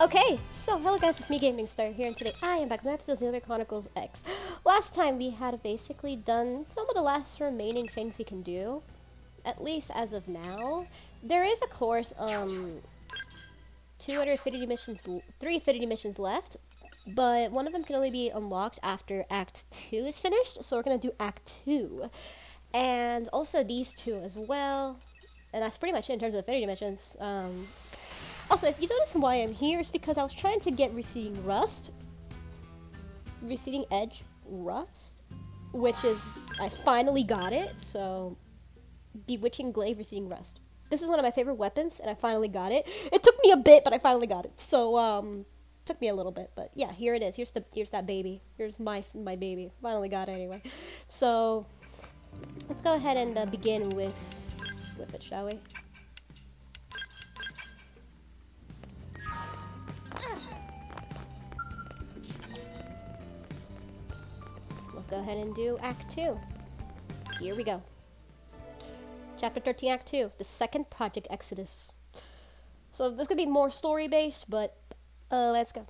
Okay, so hello guys, it's me Gaming Star here, and today I am back with an episode of Xenoblade Chronicles X. Last time we had basically done some of the last remaining things we can do, at least as of now. There is of course 250 missions, 350 missions left, but one of them can only be unlocked after Act 2 is finished, so we're gonna do Act 2. And also these two as well, and that's pretty much it in terms of 50 missions. Also, if you notice why I'm here, it's because I was trying to get Receding Edge Rust, which is, I finally got it, so, Bewitching Glaive Receding Rust. This is one of my favorite weapons, and I finally got it. It took me a bit, but I finally got it, so, took me a little bit, but yeah, here it is. Here's that baby. Here's my baby. Finally got it anyway. So, let's go ahead and begin with it, shall we? Let's go ahead and do Act 2. Here we go. Chapter 13, Act 2, the second Project Exodus. So this could be more story-based, but let's go.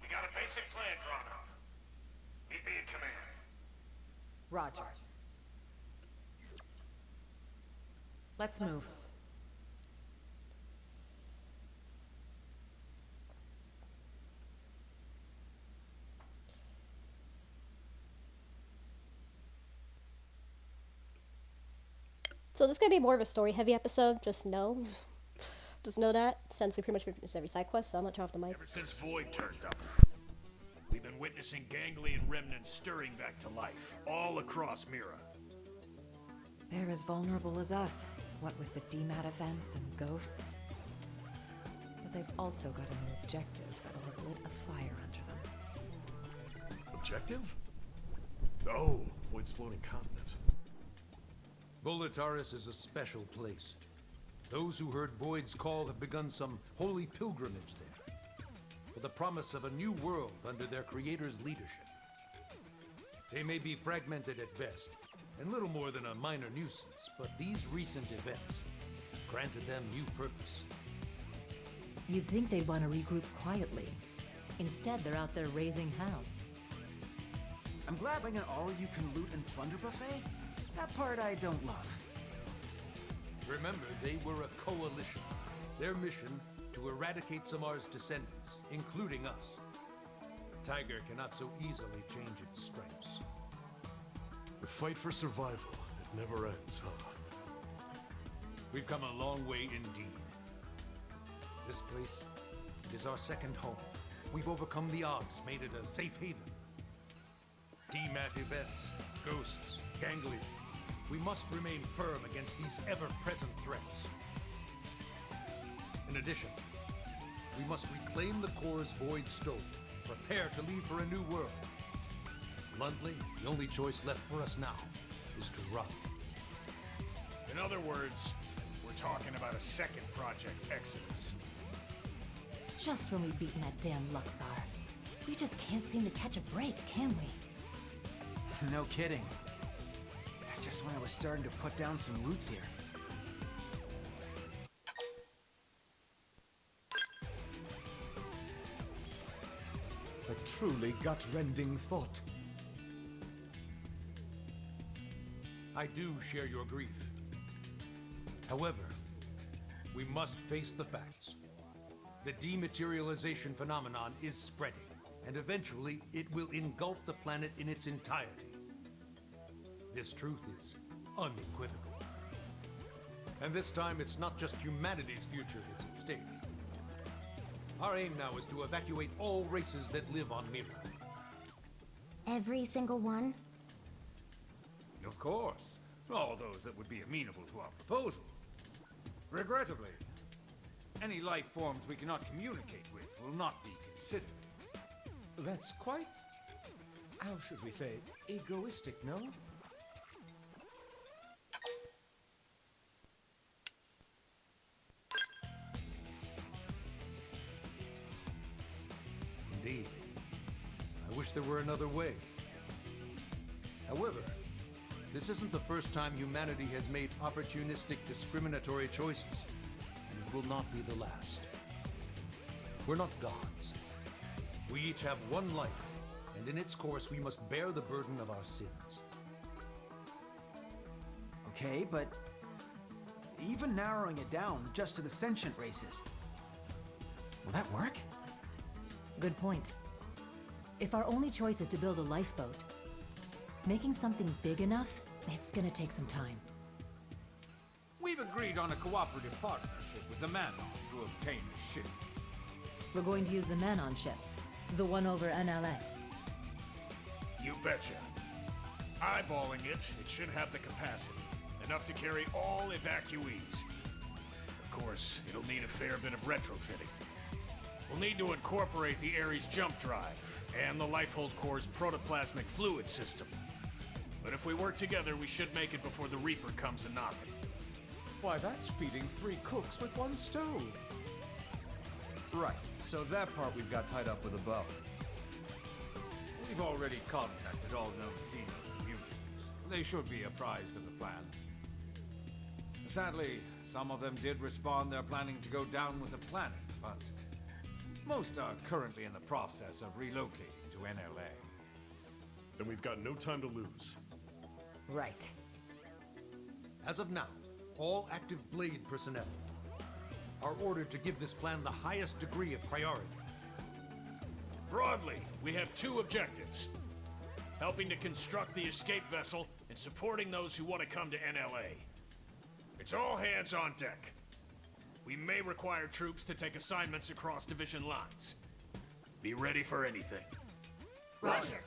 We got a basic plan drawn up. Meet me in command. Roger. Let's move. So this is gonna be more of a story-heavy episode. Just know that, since we pretty much finished every side quest, so I'm gonna turn off the mic. Ever since Void turned up, we've been witnessing ganglion remnants stirring back to life all across Mira. They're as vulnerable as us, what with the DMAT events and ghosts. But they've also got a new objective that'll have lit a fire under them. Objective? Oh, Void's floating continent. Volataris is a special place. Those who heard Void's call have begun some holy pilgrimage there, for the promise of a new world under their creator's leadership. They may be fragmented at best, and little more than a minor nuisance, but these recent events granted them new purpose. You'd think they'd want to regroup quietly. Instead, they're out there raising hell. I'm glad bringing all you can loot and plunder buffet. That part I don't love. Remember, they were a coalition. Their mission to eradicate Samar's descendants, including us. The tiger cannot so easily change its stripes. The fight for survival, it never ends, huh? We've come a long way indeed. This place is our second home. We've overcome the odds, made it a safe haven. DMAT events, ghosts, ganglion. We must remain firm against these ever-present threats. In addition, we must reclaim the cores Void stole. Prepare to leave for a new world. Bluntly, the only choice left for us now is to run. In other words, we're talking about a second Project Exodus. Just when we've beaten that damn Luxar. We just can't seem to catch a break, can we? No kidding. Just when I was starting to put down some roots here. A truly gut-rending thought. I do share your grief. However, we must face the facts. The dematerialization phenomenon is spreading, and eventually it will engulf the planet in its entirety. This truth is unequivocal. And this time, it's not just humanity's future that's at stake. Our aim now is to evacuate all races that live on Mira. Every single one? Of course, all those that would be amenable to our proposal. Regrettably, any life forms we cannot communicate with will not be considered. That's quite, how should we say, egoistic, no? Indeed. I wish there were another way. However, This isn't the first time humanity has made opportunistic, discriminatory choices, and it will not be the last. We're not gods. We each have one life, and in its course we must bear the burden of our sins. Okay, but even narrowing it down just to the sentient races, will that work? Good point. If our only choice is to build a lifeboat, making something big enough, it's gonna take some time. We've agreed on a cooperative partnership with the Manon to obtain a ship. We're going to use the Manon ship, the one over NLA. You betcha. Eyeballing it, it should have the capacity. Enough to carry all evacuees. Of course, it'll need a fair bit of retrofitting. We'll need to incorporate the Ares jump drive and the Lifehold Core's protoplasmic fluid system. But if we work together, we should make it before the Reaper comes a-knocking. Why, that's feeding 3 cooks with 1 stove. Right, so that part we've got tied up with a bow. We've already contacted all known Xeno communities. They should be apprised of the plan. Sadly, some of them did respond they're planning to go down with the planet, but most are currently in the process of relocating to NLA. Then we've got no time to lose. Right. As of now, all active Blade personnel are ordered to give this plan the highest degree of priority. Broadly, we have 2 objectives. Helping to construct the escape vessel and supporting those who want to come to NLA. It's all hands on deck. We may require troops to take assignments across division lines. Be ready for anything. Roger.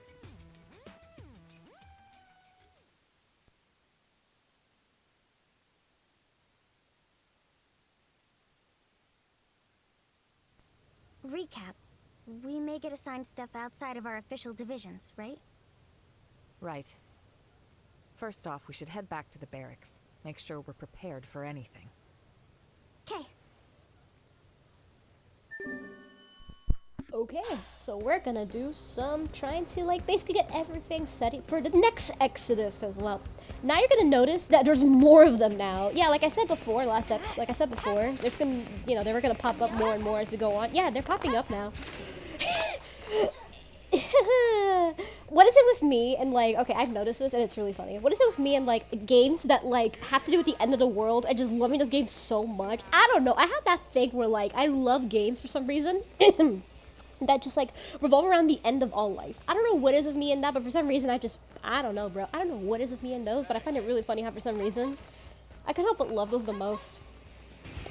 Recap. We may get assigned stuff outside of our official divisions, right? Right. First off, we should head back to the barracks. Make sure we're prepared for anything. 'Kay. Okay, so we're gonna do some trying to like basically get everything set for the next Exodus, because well, now you're gonna notice that there's more of them now. Yeah, like I said before, there's gonna, you know, they were gonna pop up more and more as we go on. Yeah, they're popping up now. What is it with me and like, okay, I've noticed this and it's really funny. What is it with me and like games that like have to do with the end of the world? I just loving those games so much. I don't know. I have that thing where like I love games for some reason that just like revolve around the end of all life. I don't know what is with me in that, but for some reason I don't know, bro. I don't know what is with me in those, but I find it really funny how for some reason I can't help but love those the most.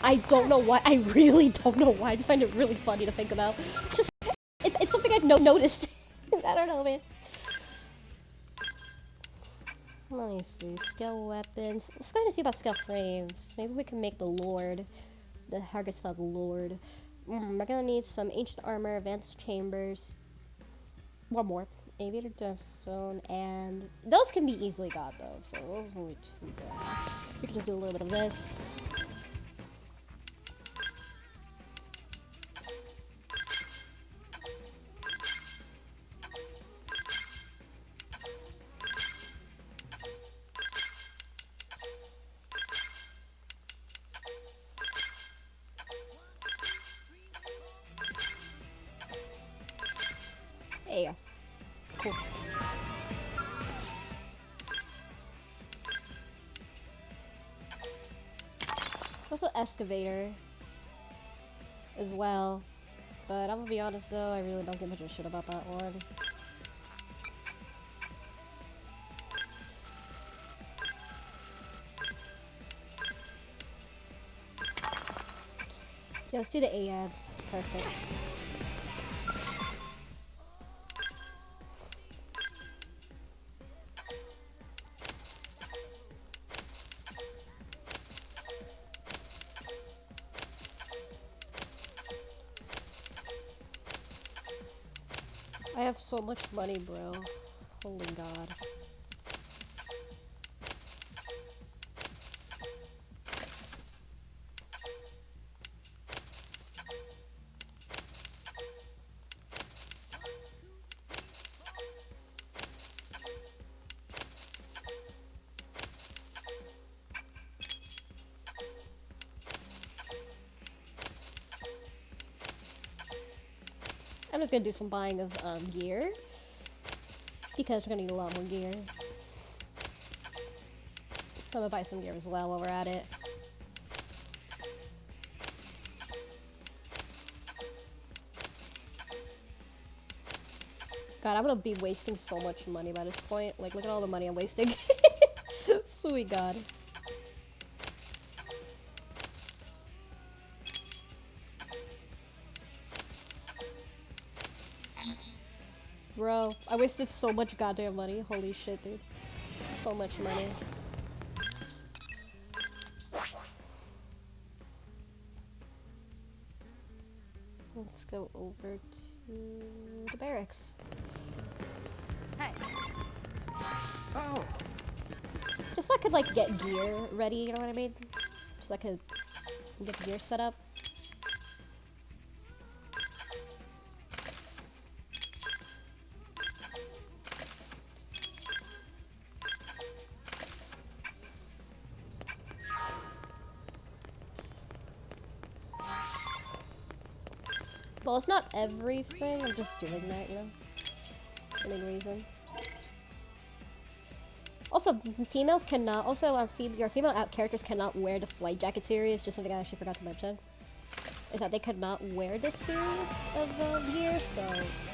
I don't know why. I really don't know why. I just find it really funny to think about. It's something I've noticed. I don't know, man. Let me see. Skill weapons. Let's go ahead and see about skill frames. Maybe we can make the Lord. The Hargestfeld Lord. We're gonna need some ancient armor, advanced chambers. One more. Aviator Stone, and those can be easily got though, so those won't be too bad. We can just do a little bit of this. There you go. Cool. Also excavator as well, but I'm gonna be honest though, I really don't give much of a shit about that one. Yeah, let's do the AABs. Perfect. I have so much money, bro. Holy God. just gonna do some buying of gear because we're gonna need a lot more gear. So I'm gonna buy some gear as well while we're at it. God, I'm gonna be wasting so much money by this point. Like, look at all the money I'm wasting. Sweet God. Bro, I wasted so much goddamn money. Holy shit, dude. So much money. Let's go over to the barracks. Hey. Oh, Just so I could, like, get gear ready, you know what I mean? So I could get the gear set up. Well, it's not everything, I'm just doing that, you know? For the main reason. Also, females cannot, your female app characters cannot wear the flight jacket series, just something I actually forgot to mention. Is that they could not wear this series of gear, so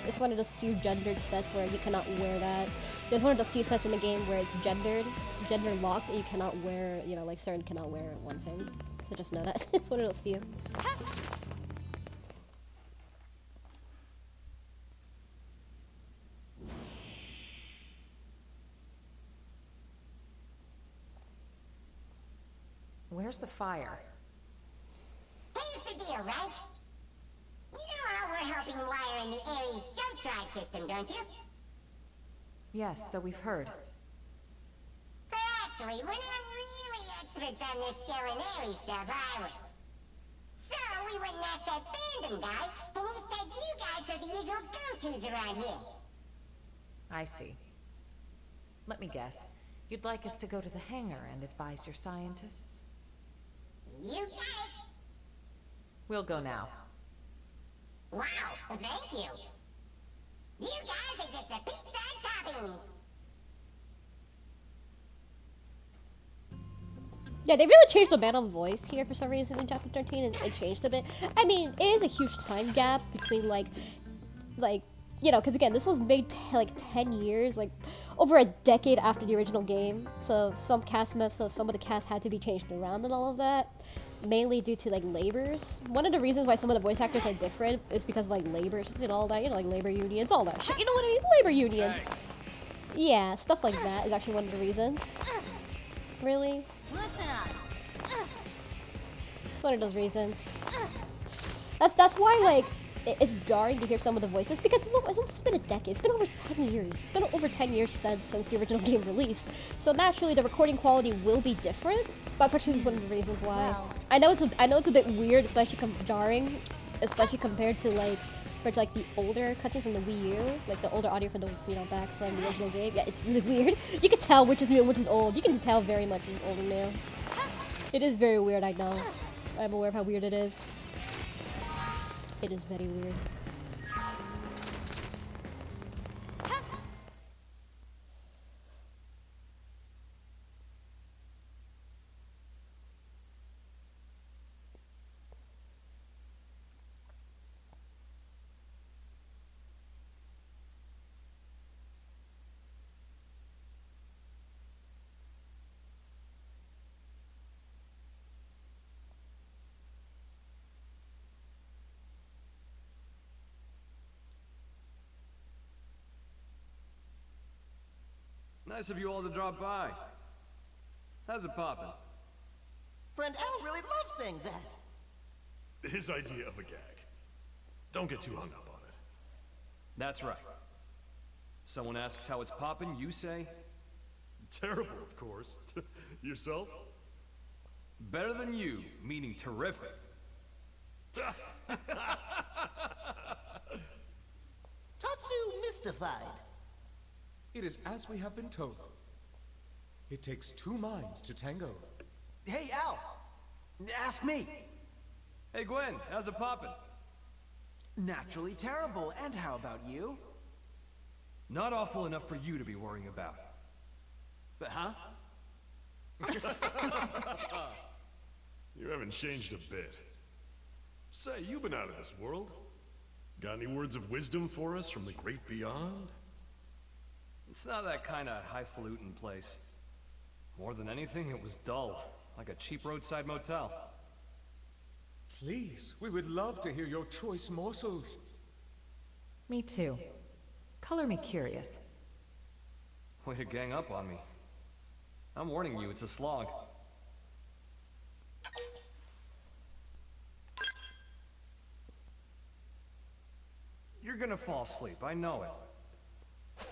it's one of those few gendered sets where you cannot wear that. There's one of those few sets in the game where it's gender locked, and you cannot wear, you know, like certain cannot wear one thing. So just know that. It's one of those few. Where's the fire? Here's the deal, right? You know how we're helping wire in the Ares jump drive system, don't you? Yes, so we've heard. But actually, we're not really experts on this skill in Ares stuff, are we? So we went and asked that fandom guy, and he said you guys are the usual go-tos around here. I see. Let me guess. You'd like us to go to the hangar and advise your scientists? You got it! We'll go now. Wow, thank you! You guys are just the pizza toppings! Yeah, they really changed the Bantam voice here for some reason in chapter 13, and it changed a bit. I mean, it is a huge time gap between, like, you know, because again, this was made, like, 10 years, like, over a decade after the original game. So some of the cast had to be changed around and all of that, mainly due to, like, labors. One of the reasons why some of the voice actors are different is because of, like, labors and all that, you know, like, labor unions, all that shit, you know what I mean? Labor unions. Yeah, stuff like that is actually one of the reasons. Really? Listen up. It's one of those reasons. That's why, like, it's jarring to hear some of the voices, because it's almost been a decade. It's been over 10 years. It's been over 10 years since the original game release. So naturally, the recording quality will be different. That's actually one of the reasons why. Well. I know it's a bit weird, especially jarring, especially compared to the older cutscenes from the Wii U, like the older audio from the, you know, back from the original game. Yeah, it's really weird. You can tell which is new and which is old. You can tell very much which is old and new. It is very weird, I know. I'm aware of how weird it is. It is very weird. Nice of you all to drop by. How's it poppin'? Friend Al really loves saying that. His idea of a gag. Don't get too hung up on it. That's right. Someone asks how it's poppin', you say? Terrible, of course. Yourself? Better than you, meaning terrific. Tatsu mystified. it is as we have been told. It takes two minds to tango. Hey, Al! Ask me! Hey, Gwen, how's it poppin'? Naturally terrible, and how about you? Not awful enough for you to be worrying about. Huh? You haven't changed a bit. Say, you've been out of this world. Got any words of wisdom for us from the great beyond? It's not that kind of highfalutin place. More than anything, it was dull, like a cheap roadside motel. Please, we would love to hear your choice morsels. Me too. Color me curious. Way to gang up on me. I'm warning you, it's a slog. You're gonna fall asleep, I know it.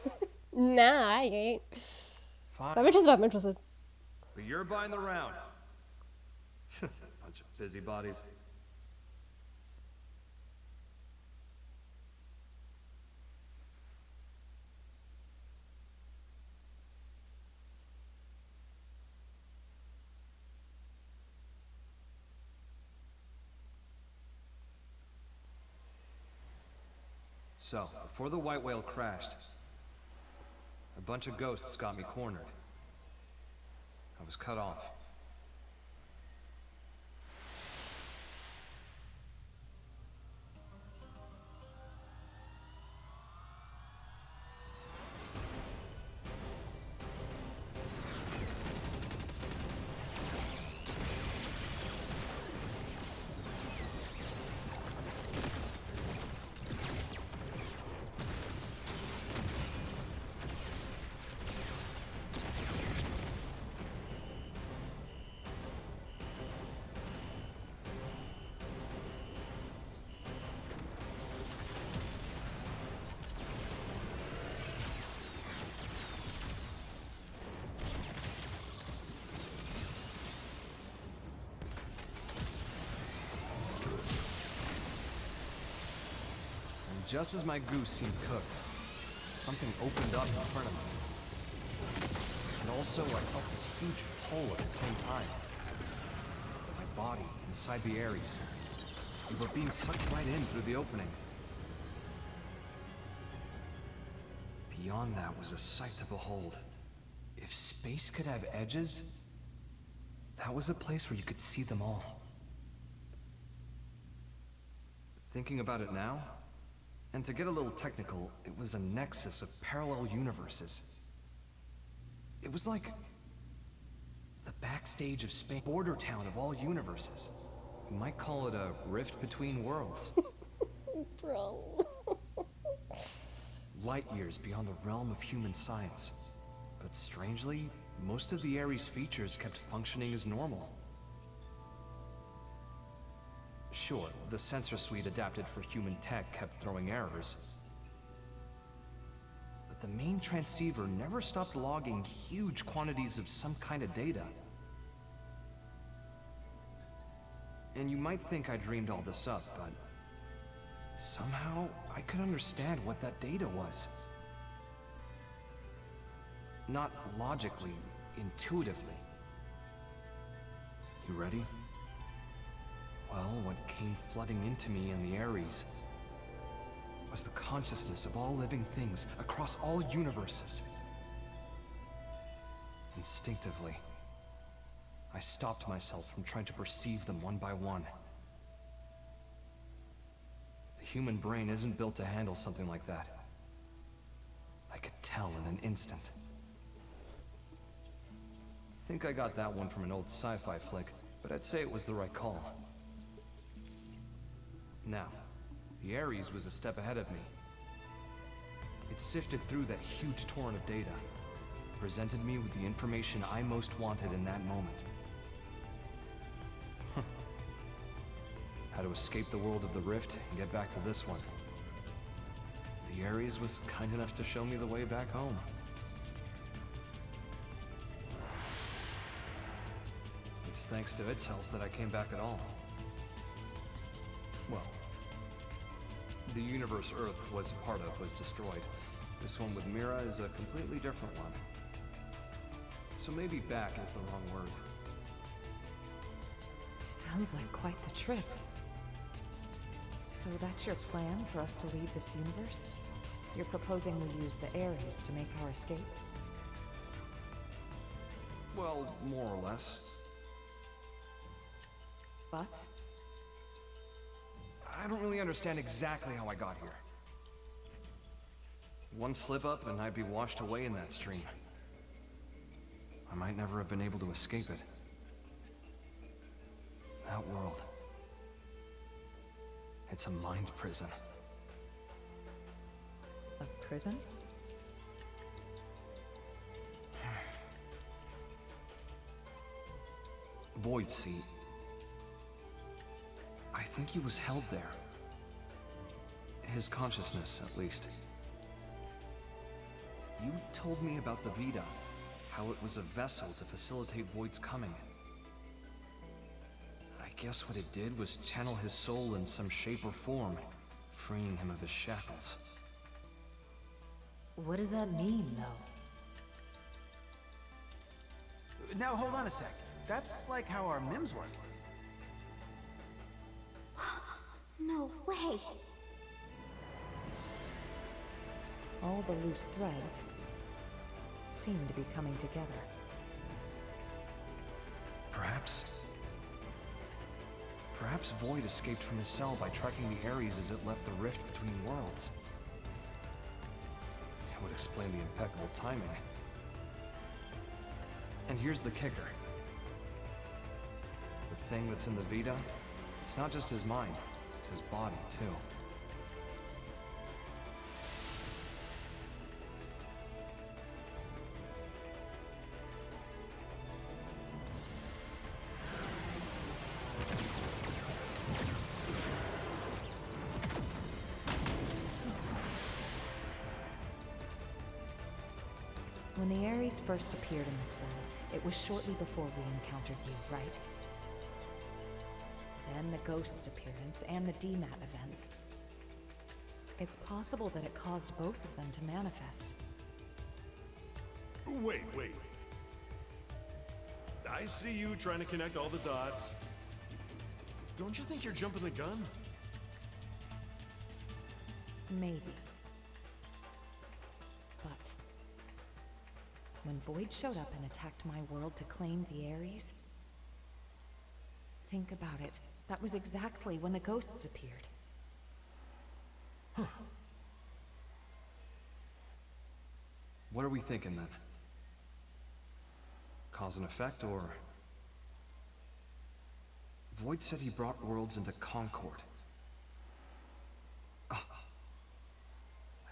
Nah, I ain't. Fine. I'm interested, I'm interested. But you're buying the round. Bunch of busybodies. So, before the white whale crashed, a bunch of ghosts got me cornered. I was cut off. Just as my goose seemed cooked, something opened up in front of me. And also, I felt this huge pull at the same time. My body, inside the Ares. We were being sucked right in through the opening. Beyond that was a sight to behold. If space could have edges, that was a place where you could see them all. Thinking about it now, and to get a little technical, it was a nexus of parallel universes. It was like the backstage of space, border town of all universes. You might call it a rift between worlds. Bro. Light years beyond the realm of human science. But strangely, most of the Ares features kept functioning as normal. Sure, the sensor suite adapted for human tech kept throwing errors. But the main transceiver never stopped logging huge quantities of some kind of data. And you might think I dreamed all this up, but somehow I could understand what that data was. Not logically, intuitively. You ready? Well, what came flooding into me in the Ares was the consciousness of all living things across all universes. Instinctively, I stopped myself from trying to perceive them one by one. The human brain isn't built to handle something like that. I could tell in an instant. I think I got that one from an old sci-fi flick, but I'd say it was the right call. Now, the Ares was a step ahead of me. It sifted through that huge torrent of data, presented me with the information I most wanted in that moment. How to escape the world of the Rift and get back to this one. The Ares was kind enough to show me the way back home. It's thanks to its help that I came back at all. Well, the universe Earth was a part of was destroyed. This one with Mira is a completely different one. So maybe back is the wrong word. Sounds like quite the trip. So So that's your plan for us to leave this universe? You're proposing we use the Ares to make our escape? Well, more or less. But? I don't really understand exactly how I got here. One slip up and I'd be washed away in that stream. I might never have been able to escape it. That world. It's a mind prison. A prison? Void Seat. I think he was held there. His consciousness, at least. You told me about the Vita, how it was a vessel to facilitate Void's coming. I guess what it did was channel his soul in some shape or form, freeing him of his shackles. What does that mean, though? Now hold on a sec. That's like how our MIMs work. No way. All the loose threads seem to be coming together. Perhaps Void escaped from his cell by tracking the Ares as it left the rift between worlds. It would explain the impeccable timing. And here's the kicker. The thing that's in the Vita, it's not just his mind, it's his body, too. When the Ares first appeared in this world, it was shortly before we encountered you, right? Then the Ghost's appearance and the DMAT events. It's possible that it caused both of them to manifest. Wait. I see you trying to connect all the dots. Don't you think you're jumping the gun? Maybe. But when Void showed up and attacked my world to claim the Ares, think about it. That was exactly when the Ghosts appeared. What are we thinking then? Cause and effect, or... Void said he brought worlds into Concord. I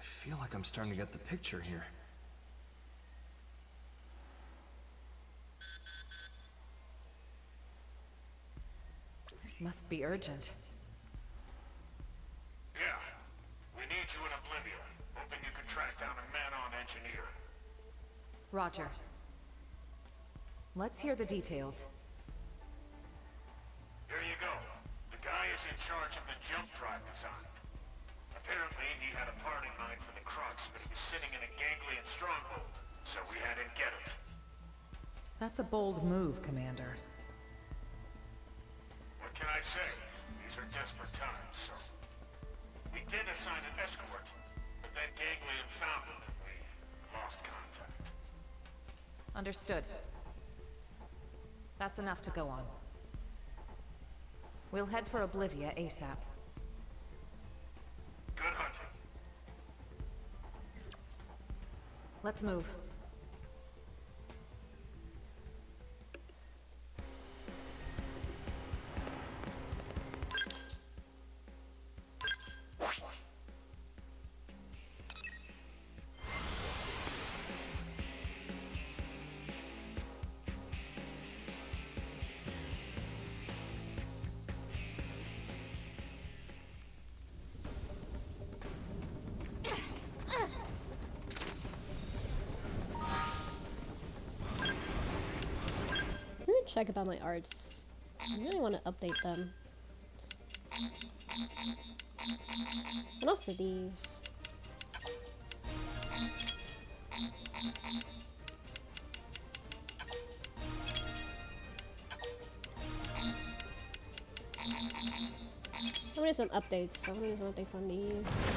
feel like I'm starting to get the picture here. Must be urgent. Yeah. We need you in Oblivion. Hoping you can track down a man-on engineer. Roger. Let's hear the details. Here you go. The guy is in charge of the jump drive design. Apparently, he had a part in mind for the Crux, but it was sitting in a ganglion stronghold, so we had him get it. That's a bold move, Commander. What can I say? These are desperate times, so... We did assign an escort, but that ganglion found him and we lost contact. Understood. That's enough to go on. We'll head for Oblivia ASAP. Good hunting. Let's move. Check about my arts. I really want to update them. What else are these? I'm gonna do some updates. I'm gonna do some updates on these.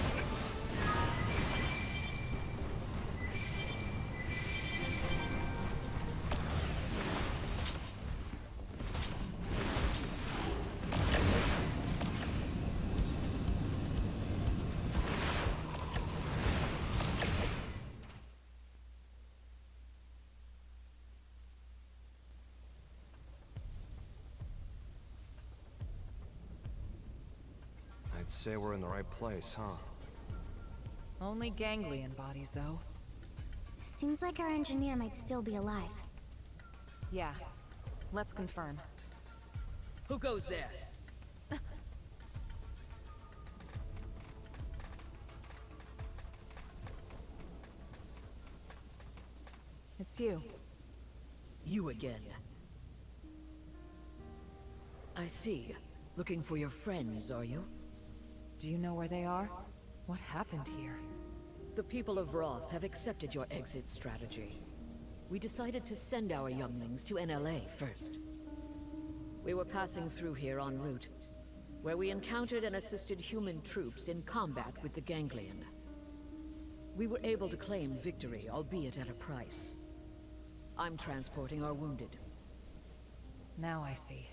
I'd say we're in the right place, huh? Only ganglion bodies, though. Seems like our engineer might still be alive. Yeah. Let's confirm. Who goes there? It's you. You again. I see. Looking for your friends, are you? Do you know where they are? What happened here? The people of Roth have accepted your exit strategy. We decided to send our younglings to NLA first. We were passing through here en route, where we encountered and assisted human troops in combat with the ganglion. We were able to claim victory, albeit at a price. I'm transporting our wounded. Now I see.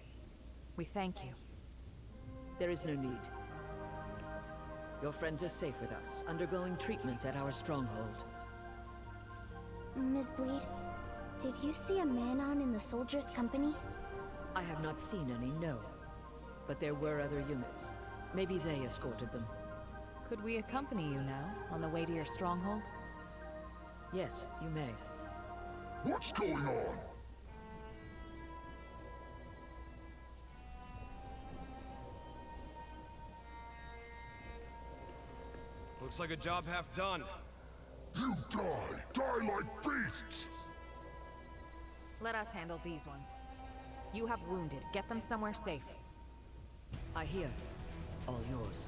We thank you. There is no need. Your friends are safe with us, undergoing treatment at our stronghold. Ms. Bleed, did you see a man-on in the soldiers' company? I have not seen any, no. But there were other units. Maybe they escorted them. Could we accompany you now, on the way to your stronghold? Yes, you may. What's going on? Looks like a job half done. You die! Die like beasts! Let us handle these ones. You have wounded. Get them somewhere safe. I hear. All yours.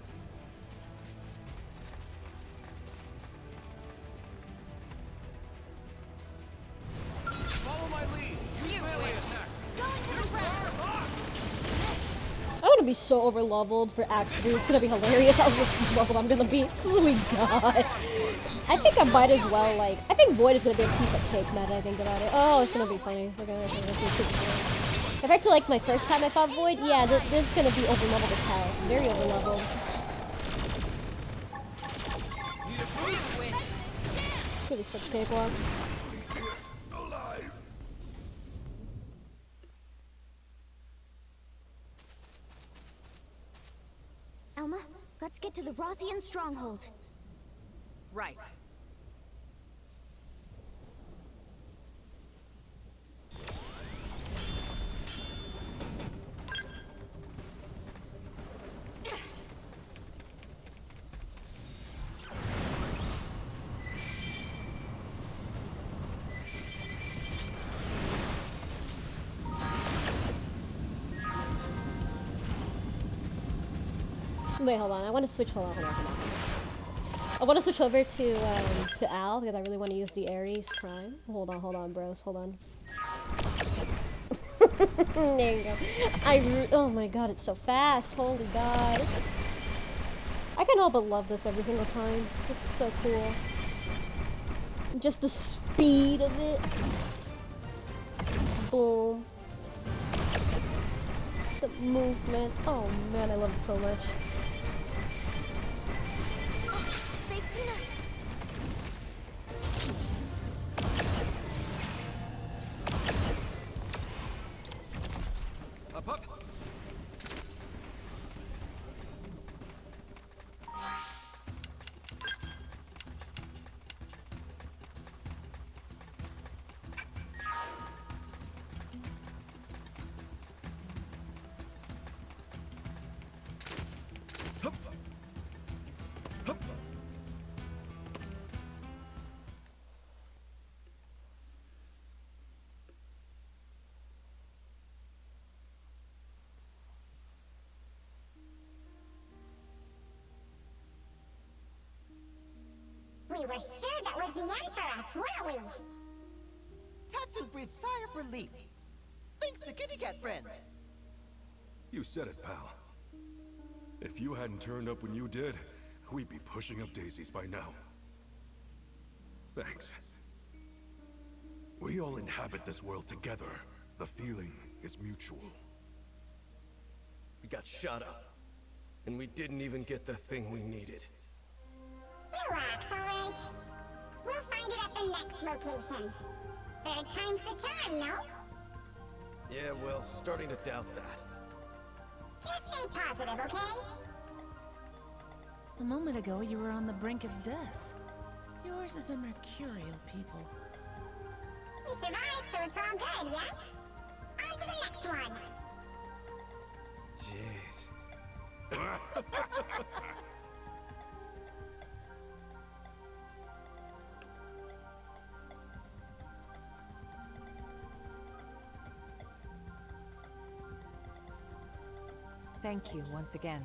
Follow my lead. You melee witch. attack. I'm gonna be so over leveled for Act 3. It's gonna be hilarious how leveled I'm gonna be. Oh my god. I think I might as well, like, I think Void is gonna be a piece of cake now that I think about it. Oh, it's gonna be funny. We're gonna be compared to, like, my first time I fought Void, yeah, this is gonna be over leveled as hell. Very over leveled. It's gonna be such a cakewalk. Elma, let's get to the Rothian stronghold. Right. Wait, hold on. I want to switch. Hold on. I want to switch over to Al because I really want to use the Ares Prime. Hold on, bros. Hold on. There you go. Oh my god, it's so fast. Holy god. I can't help but love this every single time. It's so cool. Just the speed of it. Boom. The movement. Oh man, I love it so much. They've seen us. Up, up. Hup. Hup. We were sure that was the end for us, weren't we? Tatsu breathed sigh of relief. Thanks to Kitty Cat friends. You said it, pal. If you hadn't turned up when you did, we'd be pushing up daisies by now. Thanks. We all inhabit this world together. The feeling is mutual. We got shot up, and we didn't even get the thing we needed. Relax, alright? We'll find it at the next location. Third time's the charm, no? Yeah, well, starting to doubt that. Just stay positive, okay? A moment ago, you were on the brink of death. Yours is a mercurial people. We survived, so it's all good, yes? On to the next one. Jeez. Thank you once again.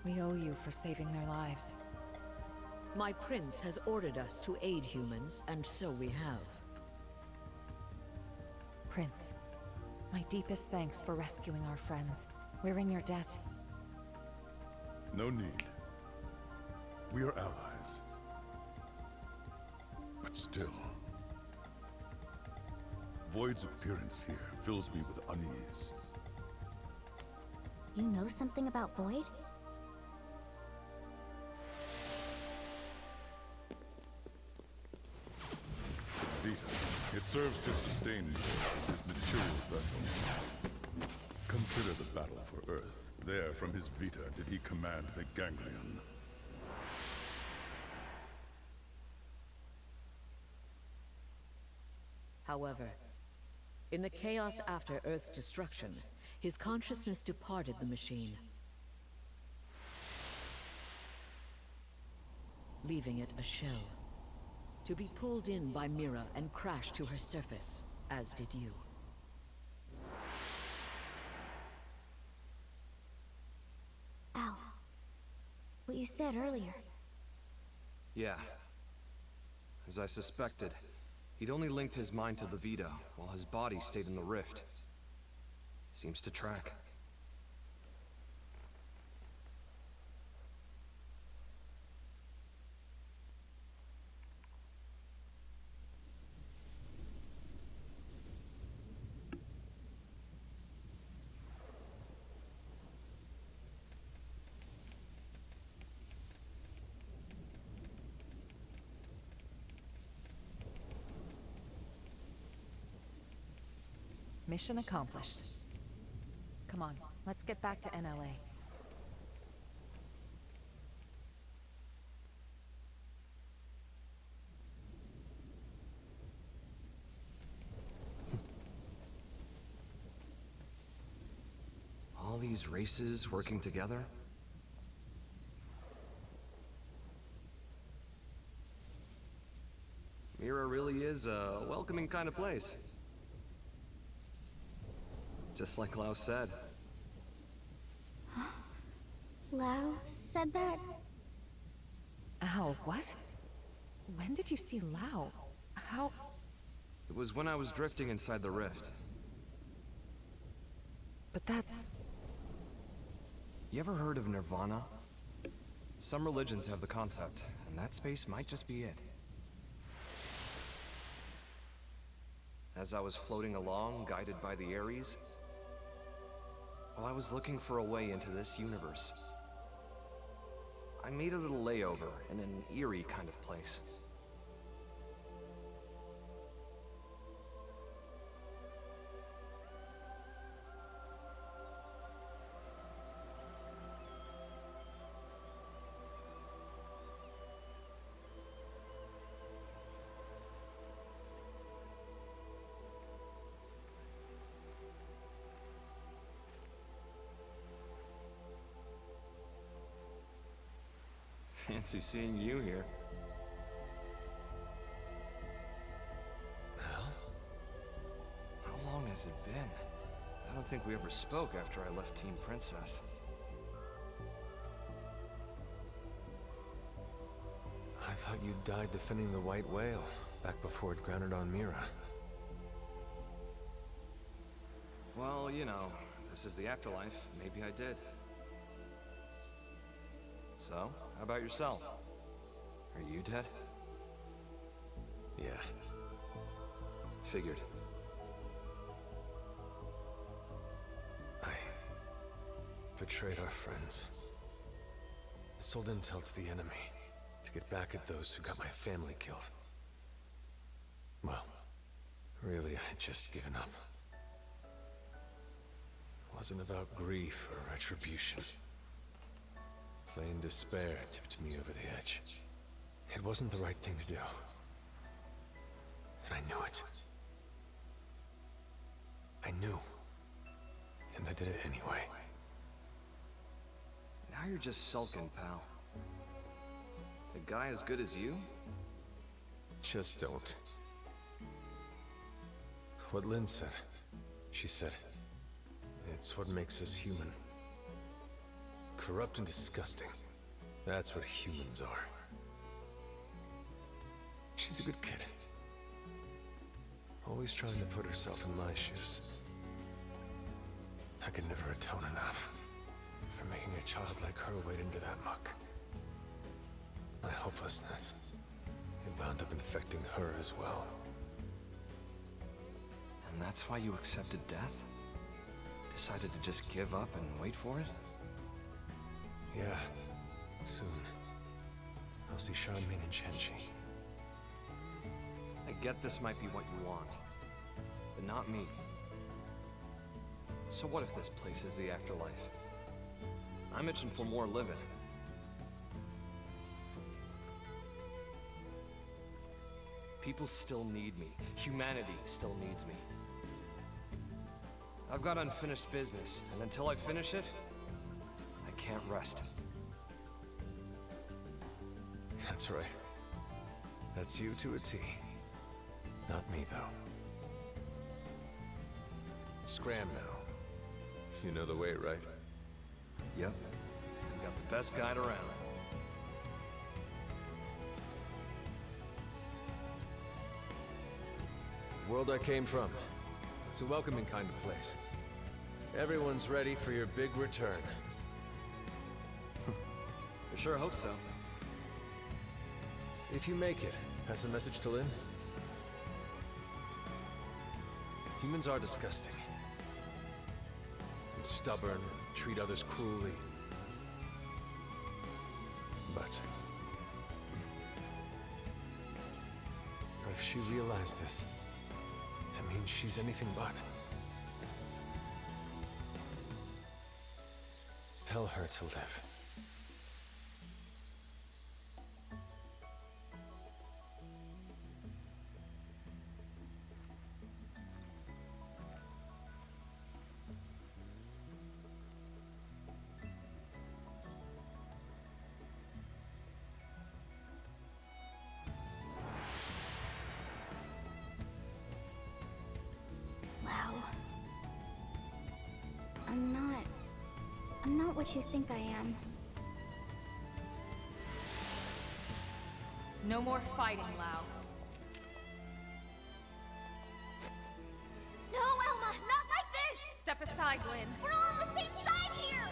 We owe you for saving their lives. My prince has ordered us to aid humans, and so we have. Prince, my deepest thanks for rescuing our friends. We're in your debt. No need. We are allies. But still, Void's appearance here fills me with unease. You know something about Void? Vita. It serves to sustain Void as his material vessel. Consider the battle for Earth. There, from his Vita, did he command the Ganglion. However, in the chaos after Earth's destruction, his consciousness departed the machine, leaving it a shell, to be pulled in by Mira and crash to her surface, as did you. Al, what you said earlier. Yeah. As I suspected, he'd only linked his mind to the Vita, while his body stayed in the rift. Seems to track. Mission accomplished. Come on, let's get back to NLA. All these races working together? Mira really is a welcoming kind of place. Just like Lau said. Lau said that? Ow, what? When did you see Lau? How? It was when I was drifting inside the rift. But that's... You ever heard of Nirvana? Some religions have the concept, and that space might just be it. As I was floating along, guided by the Ares, while I was looking for a way into this universe, I made a little layover in an eerie kind of place. Fancy seeing you here. Well? How long has it been? I don't think we ever spoke after I left Team Princess. I thought you died defending the White Whale, back before it grounded on Mira. Well, you know, this is the afterlife. Maybe I did. So, how about yourself? Are you dead? Yeah. Figured. I betrayed our friends. I sold intel to the enemy to get back at those who got my family killed. Well, really, I had just given up. It wasn't about grief or retribution. Plain despair tipped me over the edge. It wasn't the right thing to do. And I knew it. I knew. And I did it anyway. Now you're just sulking, pal. A guy as good as you? Just don't. What Lynn said. She said, it's what makes us human. Corrupt and disgusting. That's what humans are. She's a good kid. Always trying to put herself in my shoes. I could never atone enough for making a child like her wade into that muck. My hopelessness, it wound up infecting her as well. And that's why you accepted death? Decided to just give up and wait for it? Yeah, soon. I'll see Charmaine and Chenchi. I get this might be what you want, but not me. So what if this place is the afterlife? I'm itching for more living. People still need me. Humanity still needs me. I've got unfinished business, and until I finish it, I can't rest. That's right. That's you to a T. Not me, though. Scram now. You know the way, right? Yep. I've got the best guide around. The world I came from. It's a welcoming kind of place. Everyone's ready for your big return. I sure hope so. If you make it, pass a message to Lynn. Humans are disgusting. And stubborn, treat others cruelly. But if she realized this, that means she's anything but. Tell her to live. Wow. I'm not what you think I am. No more fighting, Lau. No, Elma, not like this! Step aside, Lynn. We're all on the same side here!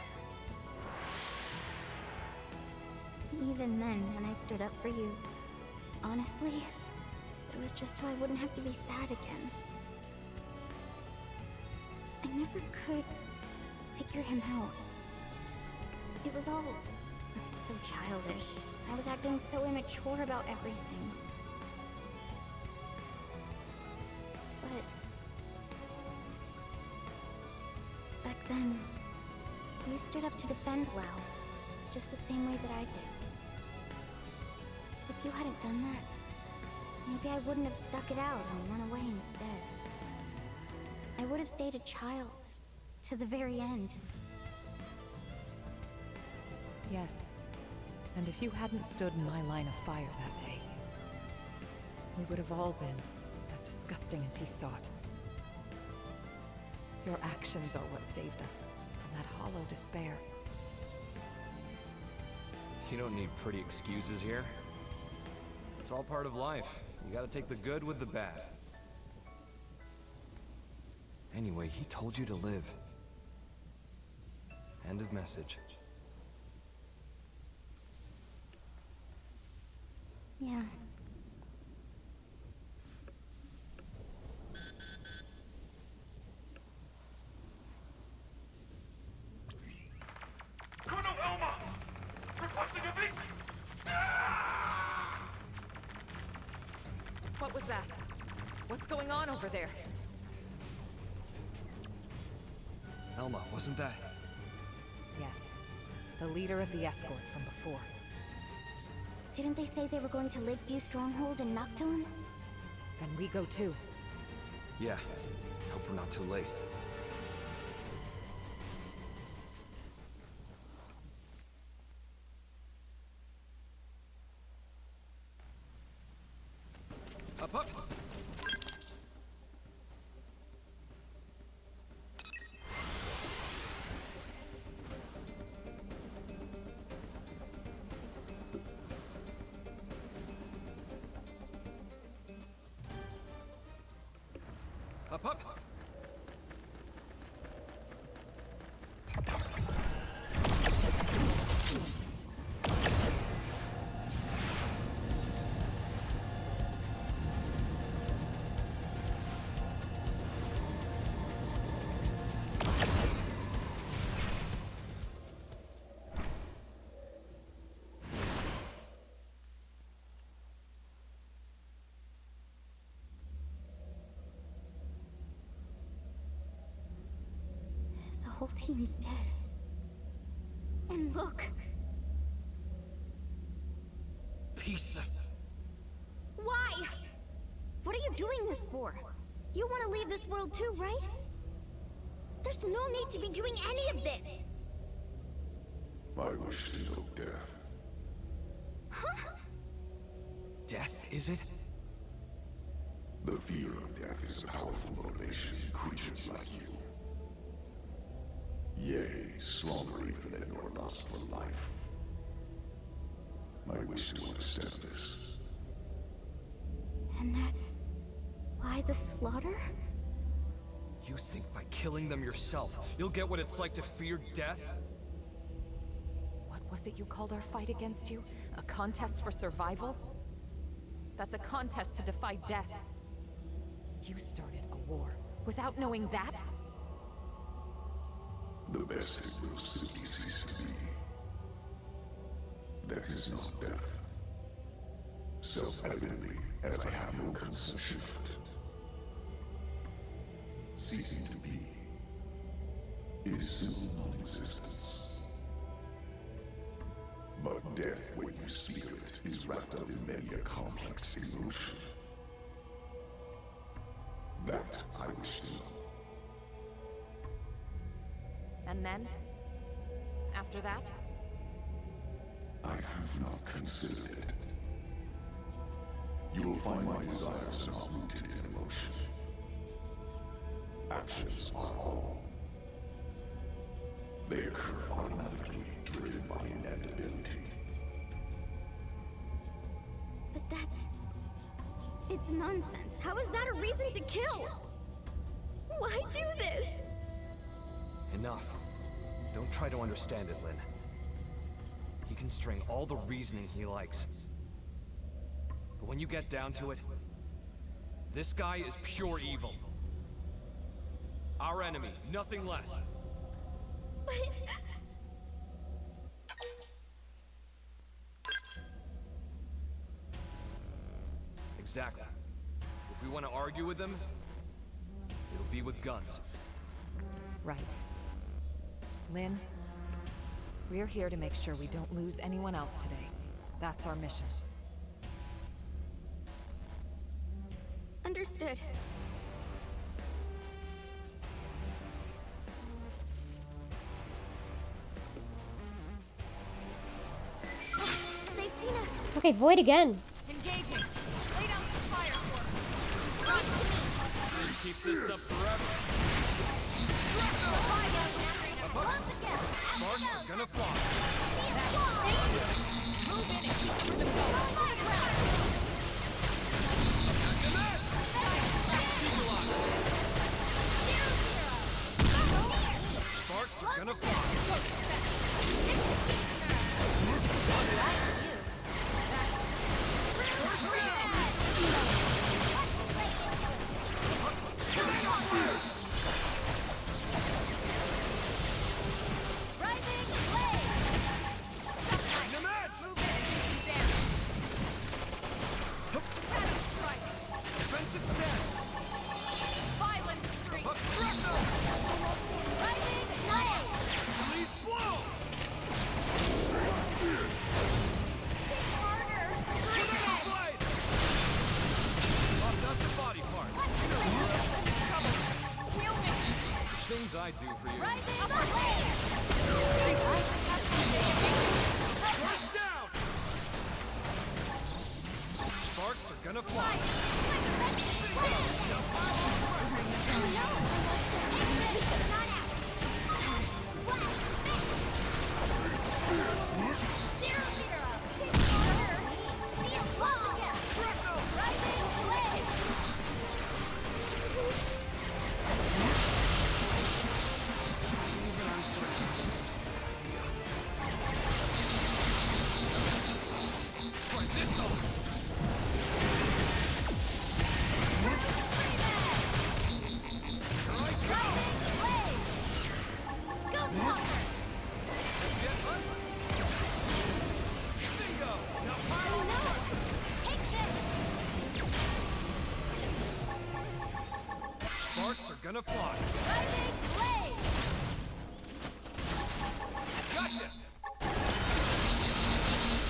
Even then, when I stood up for you, honestly, it was just so I wouldn't have to be sad again. I never could figure him out. It was all so childish. I was acting so immature about everything. But back then, you stood up to defend Lau, just the same way that I did. If you hadn't done that, maybe I wouldn't have stuck it out and run away instead. I would have stayed a child to the very end. Yes. And if you hadn't stood in my line of fire that day, we would have all been as disgusting as he thought. Your actions are what saved us from that hollow despair. You don't need pretty excuses here. It's all part of life. You gotta take the good with the bad. Anyway, he told you to live. End of message. Yeah. Colonel Elma! Requesting a meet! What was that? What's going on over there? Elma, wasn't that? Yes. The leader of the escort from before. Didn't they say they were going to Lakeview Stronghold in Noctilum? Then we go too. Yeah. Hope we're not too late. Up, up! Up, up! The whole team's dead. And look! Piece of... Why? What are you doing this for? You want to leave this world too, right? There's no need to be doing any of this! I wish to know death. Huh? Death, is it? The fear of death is a powerful motivation in creatures like you. Yea, stronger even than your lust for life. I wish to understand this. And that's why the slaughter? You think by killing them yourself, you'll get what it's like to fear death? What was it you called our fight against you? A contest for survival? That's a contest to defy death. You started a war without knowing that? The best it will simply cease to be. That is not death. Self-evidently, as I have no conception of it. Ceasing to be is simple non-existence. But death, when you speak of it, is wrapped up in many a complex emotion. That I wish to know. And then? After that? I have not considered it. You will find my desires are not rooted in emotion. Actions are all. They occur automatically, driven by inevitability. But that's... It's nonsense. How is that a reason to kill? Why do this? Enough. Don't try to understand it, Lynn. He can string all the reasoning he likes. But when you get down to it, this guy is pure evil. Our enemy, nothing less. But... Exactly. If we want to argue with him, it'll be with guns. Right. Lynn, we're here to make sure we don't lose anyone else today. That's our mission. Understood. They've seen us. Okay, Void again. Engaging. Lay down some fire for Keep this up forever. Sparks are gonna fly. Move in it. Sparks are gonna fly. First down! Sparks are gonna fly. Try this on! Sparks are gonna fly. Gotcha!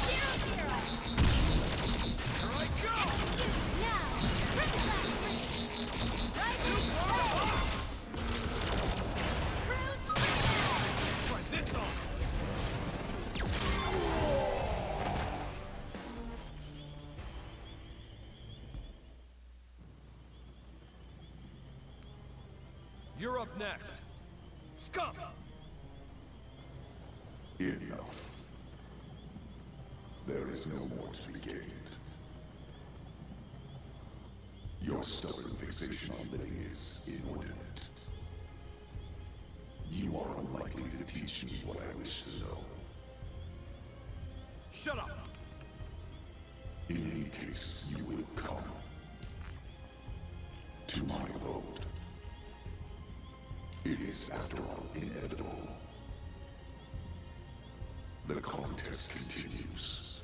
Here I go! Try this on! You're up next. Scum! Enough. There is no more to be gained. Your stubborn fixation on living is inordinate. You are unlikely to teach me what I wish to know. Shut up! In any case, you will come to my abode. It is, after all, inevitable. The contest continues.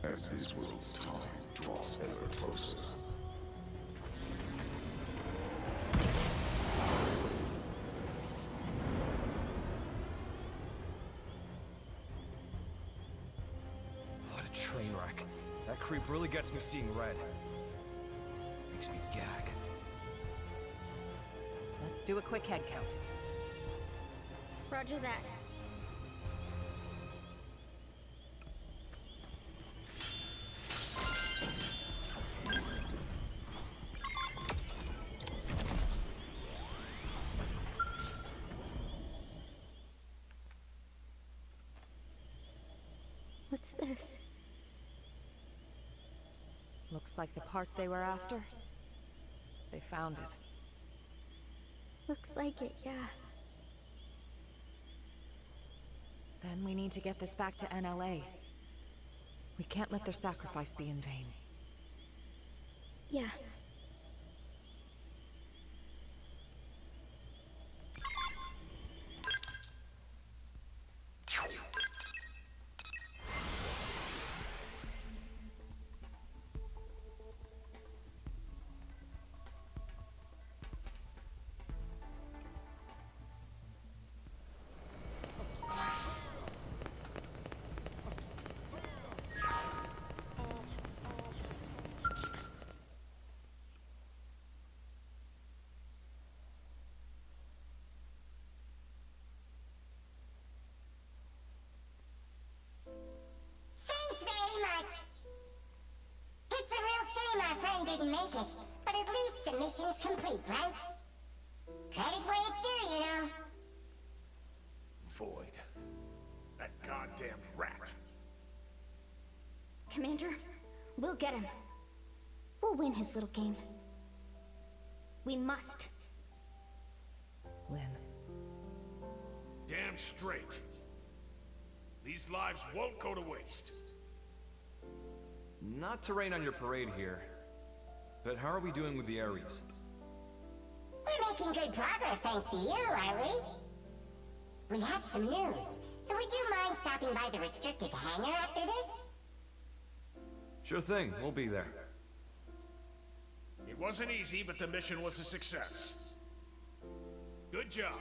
As this world's time draws ever closer. What a train wreck. That creep really gets me seeing red. Makes me gag. Let's do a quick head count. Roger that. What's this? Looks like the part they were after. They found it. Looks like it, yeah. Then we need to get this back to NLA. We can't let their sacrifice be in vain. Yeah. didn't make it, but at least the mission's complete, right? Credit where it's due, you know. Void. That goddamn rat. Commander, we'll get him. We'll win his little game. We must. Lynn. Damn straight. These lives won't go to waste. Not to rain on your parade here, but how are we doing with the Ares? We're making good progress thanks to you, are we? We have some news, so would you mind stopping by the restricted hangar after this? Sure thing, we'll be there. It wasn't easy, but the mission was a success. Good job.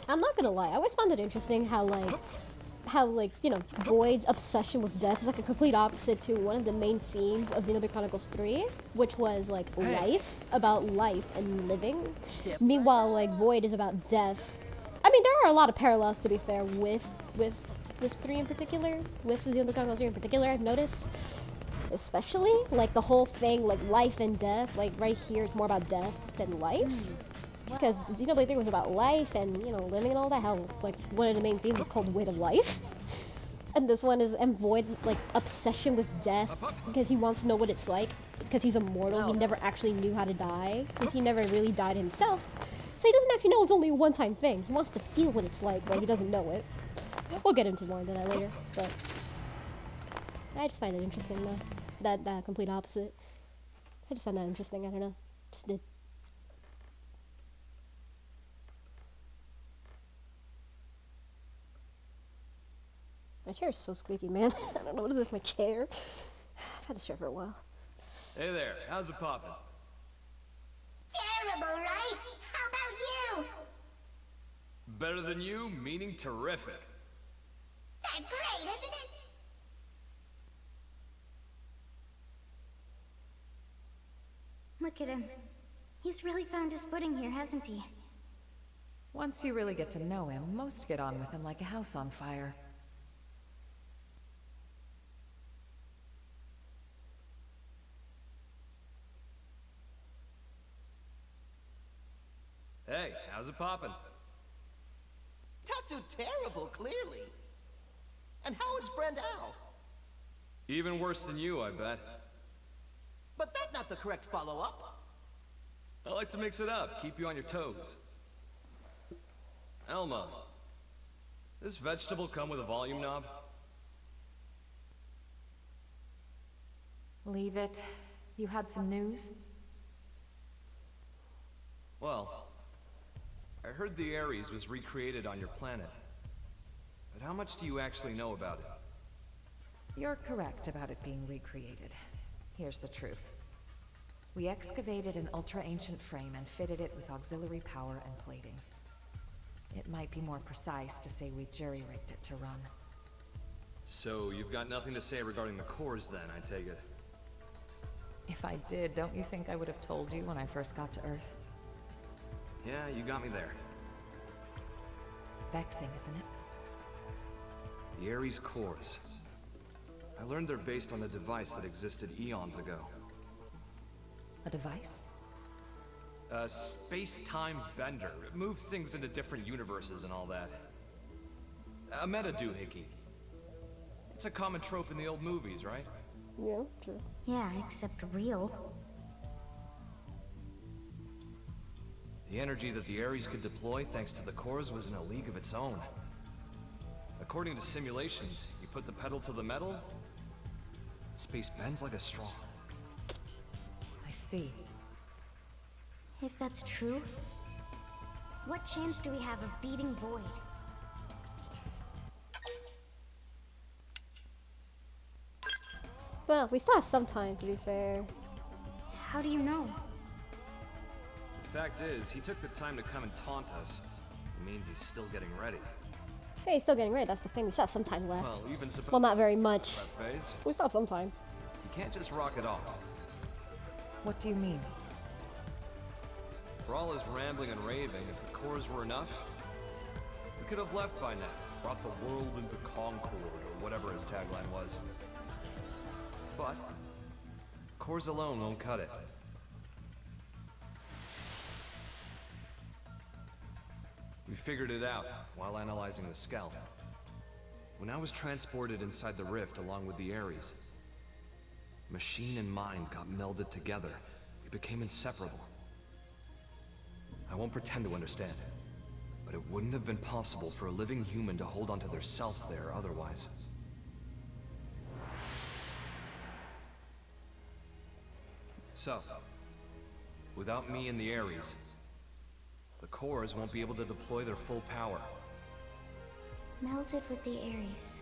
I'm not gonna lie, I always found it interesting how like, you know, Void's obsession with death is like a complete opposite to one of the main themes of Xenoblade Chronicles 3, which was like life, about life and living. Meanwhile, like Void is about death. I mean, there are a lot of parallels, to be fair, with 3 in particular, with Xenoblade Chronicles 3 in particular, I've noticed. Especially, like the whole thing, like life and death, like right here it's more about death than life. Because Xenoblade 3 was about life and, you know, living and all that. Hell, like, one of the main themes is called Weight of Life. And this one is, and Void's, like, obsession with death, because he wants to know what it's like. Because he's immortal, he never actually knew how to die, since he never really died himself. So he doesn't actually know it's only a one-time thing. He wants to feel what it's like, but he doesn't know it. We'll get into more into that later, but... I just find it interesting, though. That complete opposite. I just find that interesting, I don't know. Just did. My chair is so squeaky, man. I don't know what is it with my chair. I've had this chair for a while. Hey there, how's it poppin'? Terrible, right? How about you? Better than you, meaning terrific. That's great, isn't it? Look at him. He's really found his footing here, hasn't he? Once you really get to know him, most get on with him like a house on fire. Hey, how's it poppin'? Tatsu terrible, clearly. And how is friend Al? Even worse than you, I bet. But that's not the correct follow-up. I like to mix it up, keep you on your toes. Elma, this vegetable come with a volume knob? Leave it. You had some news? Well, I heard the Ares was recreated on your planet. But how much do you actually know about it? You're correct about it being recreated. Here's the truth. We excavated an ultra-ancient frame and fitted it with auxiliary power and plating. It might be more precise to say we jury-rigged it to run. So you've got nothing to say regarding the cores then, I take it? If I did, don't you think I would have told you when I first got to Earth? Yeah, you got me there. Vexing, isn't it? The Ares cores. I learned they're based on a device that existed eons ago. A device? A space-time bender. It moves things into different universes and all that. A meta-doohickey. It's a common trope in the old movies, right? Yeah, true. Yeah, except real. The energy that the Ares could deploy thanks to the cores was in a league of its own. According to simulations, you put the pedal to the metal, space bends like a straw. I see. If that's true, what chance do we have of beating Void? Well, we still have some time, to be fair. How do you know? The fact is, he took the time to come and taunt us. It means he's still getting ready. Hey, he's still getting ready, that's the thing. We still have some time left. Well, even Well, not very much. that phase, We still have some time. you can't just rock it off. What do you mean? For all his rambling and raving, if the cores were enough, we could have left by now. Brought the world into concord, or whatever his tagline was. But cores alone won't cut it. We figured it out while analyzing the scalp. When I was transported inside the rift along with the Ares, machine and mind got melded together. We became inseparable. I won't pretend to understand, but it wouldn't have been possible for a living human to hold onto their self there otherwise. So, without me and the Ares, the cores won't be able to deploy their full power. Melted with the Ares.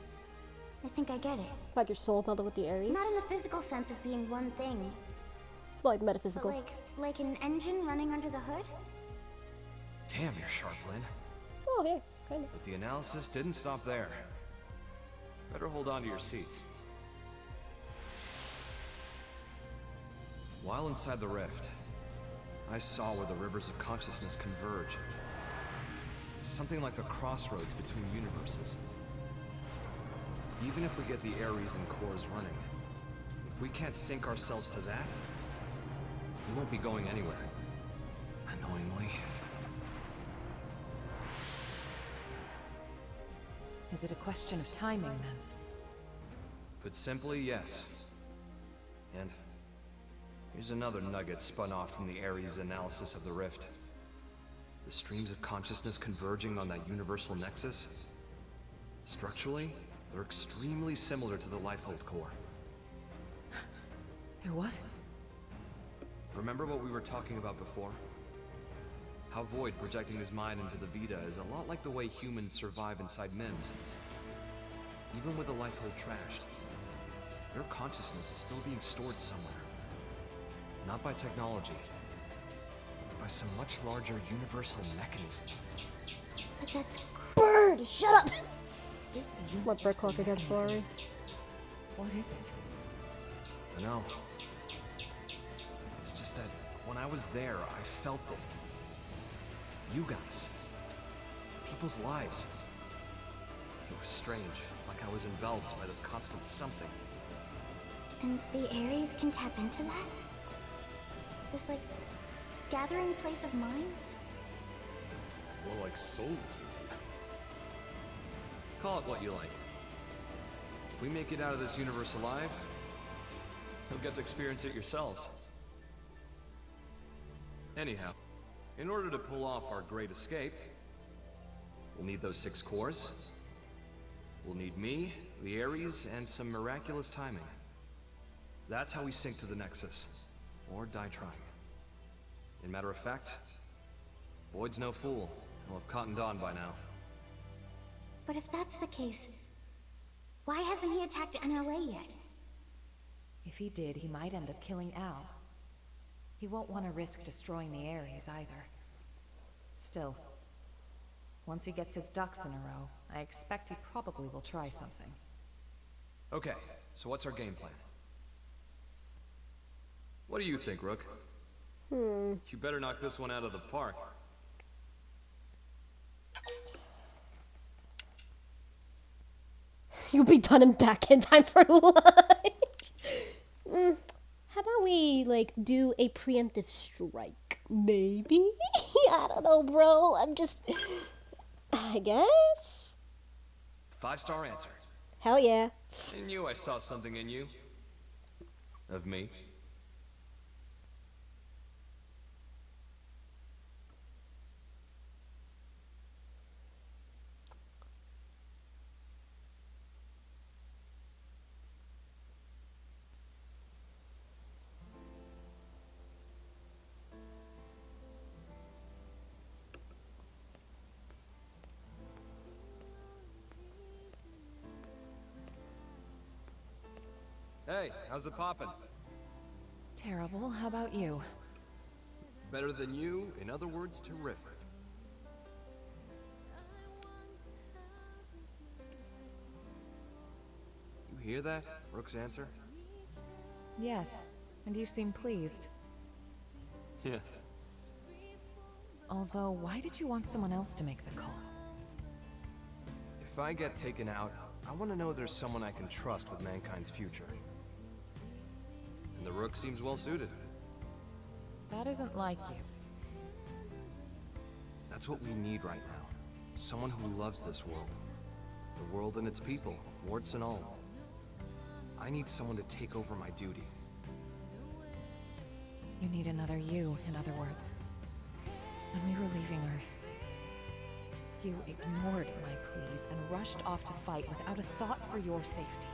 I think I get it. Like your soul melded with the Ares? Not in the physical sense of being one thing, Like but metaphysical. like an engine running under the hood? Damn, you're sharp, Lynn. Oh, yeah. Kinda. But the analysis didn't stop there. Better hold on to your seats. While inside the rift, I saw where the rivers of consciousness converge. Something like the crossroads between universes. Even if we get the Ares and cores running, if we can't sync ourselves to that, we won't be going anywhere. Annoyingly. Is it a question of timing, then? Put simply, yes. And here's another nugget spun off from the Ares analysis of the rift. The streams of consciousness converging on that universal nexus. Structurally, they're extremely similar to the Lifehold core. They're what? Remember what we were talking about before? How Void projecting his mind into the Vita is a lot like the way humans survive inside MIMS. Even with the Lifehold trashed, their consciousness is still being stored somewhere. Not by technology, but by some much larger universal mechanism. But that's... Bird! Shut up! This is my bird clock again, sorry. What is it? Dunno. It's just that when I was there, I felt it. You guys. People's lives. It was strange, like I was enveloped by this constant something. And the Ares can tap into that? This, like, gathering place of minds? More like souls, even. Call it what you like. If we make it out of this universe alive, you'll get to experience it yourselves. Anyhow, in order to pull off our great escape, we'll need those 6 cores. We'll need me, the Ares, and some miraculous timing. That's how we sync to the Nexus, or die trying. In matter of fact, Void's no fool. He'll have cottoned on by now. But if that's the case, why hasn't he attacked NLA yet? If he did, he might end up killing Al. He won't want to risk destroying the Ares either. Still, once he gets his ducks in a row, I expect he probably will try something. Okay, so what's our game plan? What do you think, Rook? You better knock this one out of the park. You'll be done and back in time for lunch. How about we, like, do a preemptive strike? Maybe? I don't know, bro. I guess? 5-star answer. Hell yeah. I knew I saw something in you. Of me. Hey, how's it poppin'? Terrible. How about you? Better than you, in other words, terrific. You hear that? Rook's answer? Yes, and you seem pleased. Yeah. Although, why did you want someone else to make the call? If I get taken out, I want to know there's someone I can trust with mankind's future. And the Rook seems well suited. That isn't like you. That's what we need right now. Someone who loves this world. The world and its people, warts and all. I need someone to take over my duty. You need another you, in other words. When we were leaving Earth, you ignored my pleas and rushed off to fight without a thought for your safety.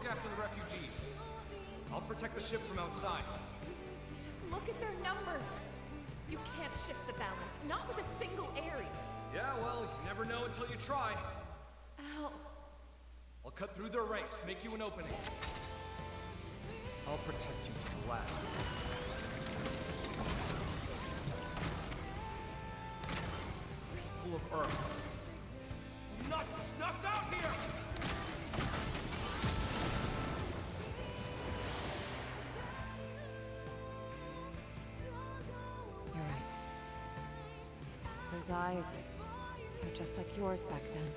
look after the refugees. I'll protect the ship from outside. Just look at their numbers. You can't shift the balance, not with a single Ares. Yeah, well, you never know until you try. Ow. I'll cut through their ranks, make you an opening. I'll protect you to the last. Full of earth. Not snuck out here! You're right. Those eyes, they're just like yours back then.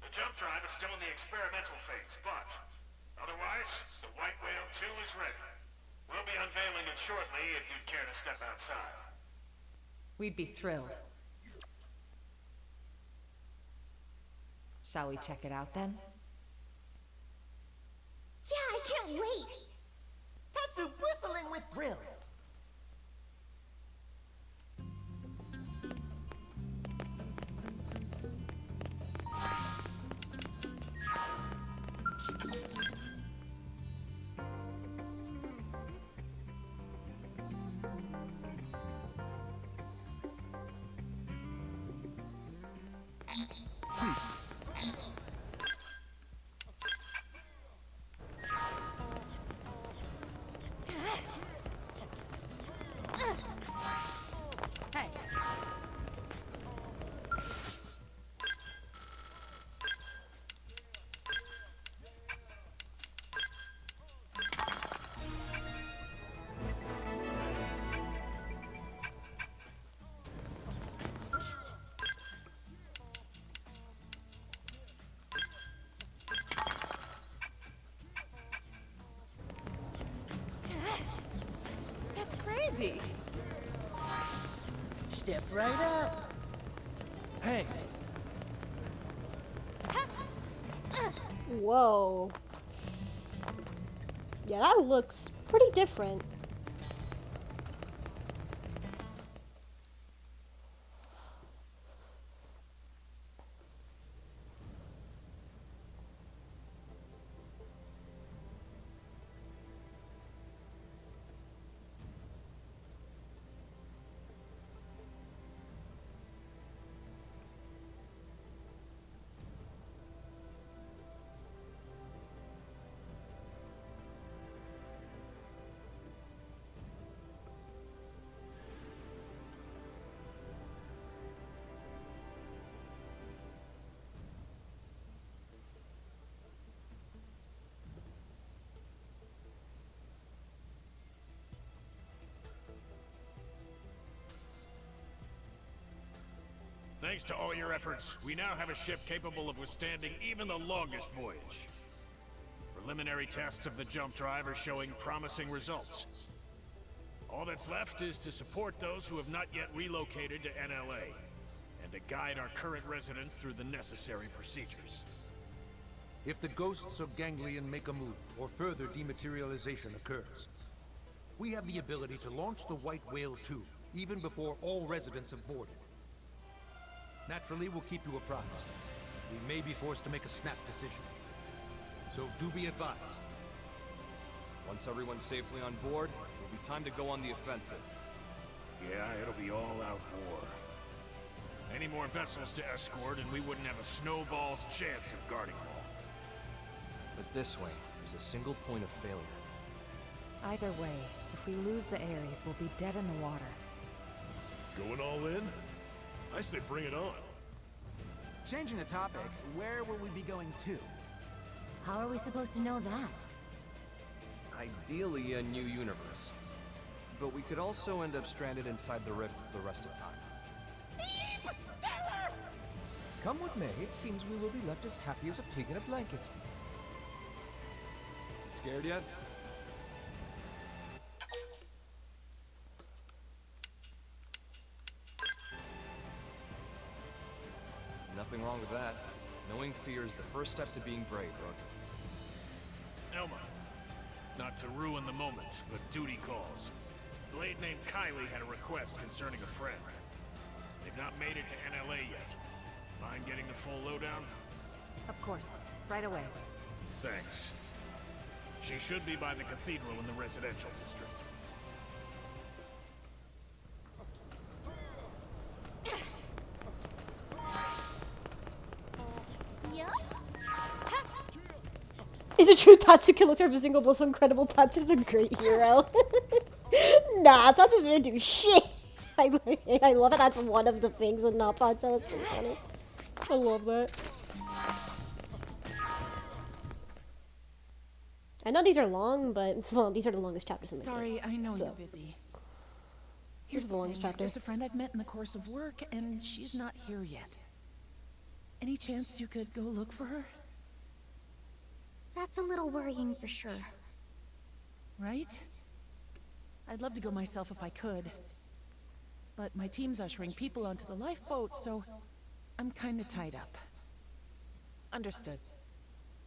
The jump drive is still in the experimental phase, but otherwise, the White Whale 2 is ready. We'll be unveiling it shortly if you'd care to step outside. We'd be thrilled. Shall we check it out then? Yeah, I can't wait! Tatsu bristling with thrill. Hey. That's crazy. Step right up. Hey! Whoa. Yeah, that looks pretty different. Thanks to all your efforts, we now have a ship capable of withstanding even the longest voyage. Preliminary tests of the jump drive are showing promising results. All that's left is to support those who have not yet relocated to NLA, and to guide our current residents through the necessary procedures. If the ghosts of Ganglion make a move, or further dematerialization occurs, we have the ability to launch the White Whale 2, even before all residents have boarded. Naturally, we'll keep you apprised. We may be forced to make a snap decision. So do be advised. Once everyone's safely on board, it'll be time to go on the offensive. Yeah, it'll be all out war. Any more vessels to escort and we wouldn't have a snowball's chance of guarding them all. But this way, there's a single point of failure. Either way, if we lose the Ares, we'll be dead in the water. Going all in? I say bring it on. Changing the topic, where will we be going to? How are we supposed to know that? Ideally, a new universe. But we could also end up stranded inside the rift for the rest of time. Come what may, it seems we will be left as happy as a pig in a blanket. Scared yet? Nothing wrong with that. Knowing fear is the first step to being brave, Rook. Elma, not to ruin the moment, but duty calls. Blade named Kylie had a request concerning a friend. They've not made it to NLA yet. Mind getting the full lowdown? Of course. Right away. Thanks. She should be by the cathedral in the residential district. Is it true Tatsuki looked every single blow so incredible? Tatsu's a great hero. Nah, Tatsu's gonna do shit. I love it. That's one of the things in not Tatsu. That's pretty funny. I love that. I know these are long, but well, these are the longest chapters in the game. Sorry, I know so. you're busy. Here's the longest chapter. There's a friend I've met in the course of work, and she's not here yet. Any chance you could go look for her? That's a little worrying for sure. Right? I'd love to go myself if I could. But my team's ushering people onto the lifeboat, so I'm kinda tied up. Understood.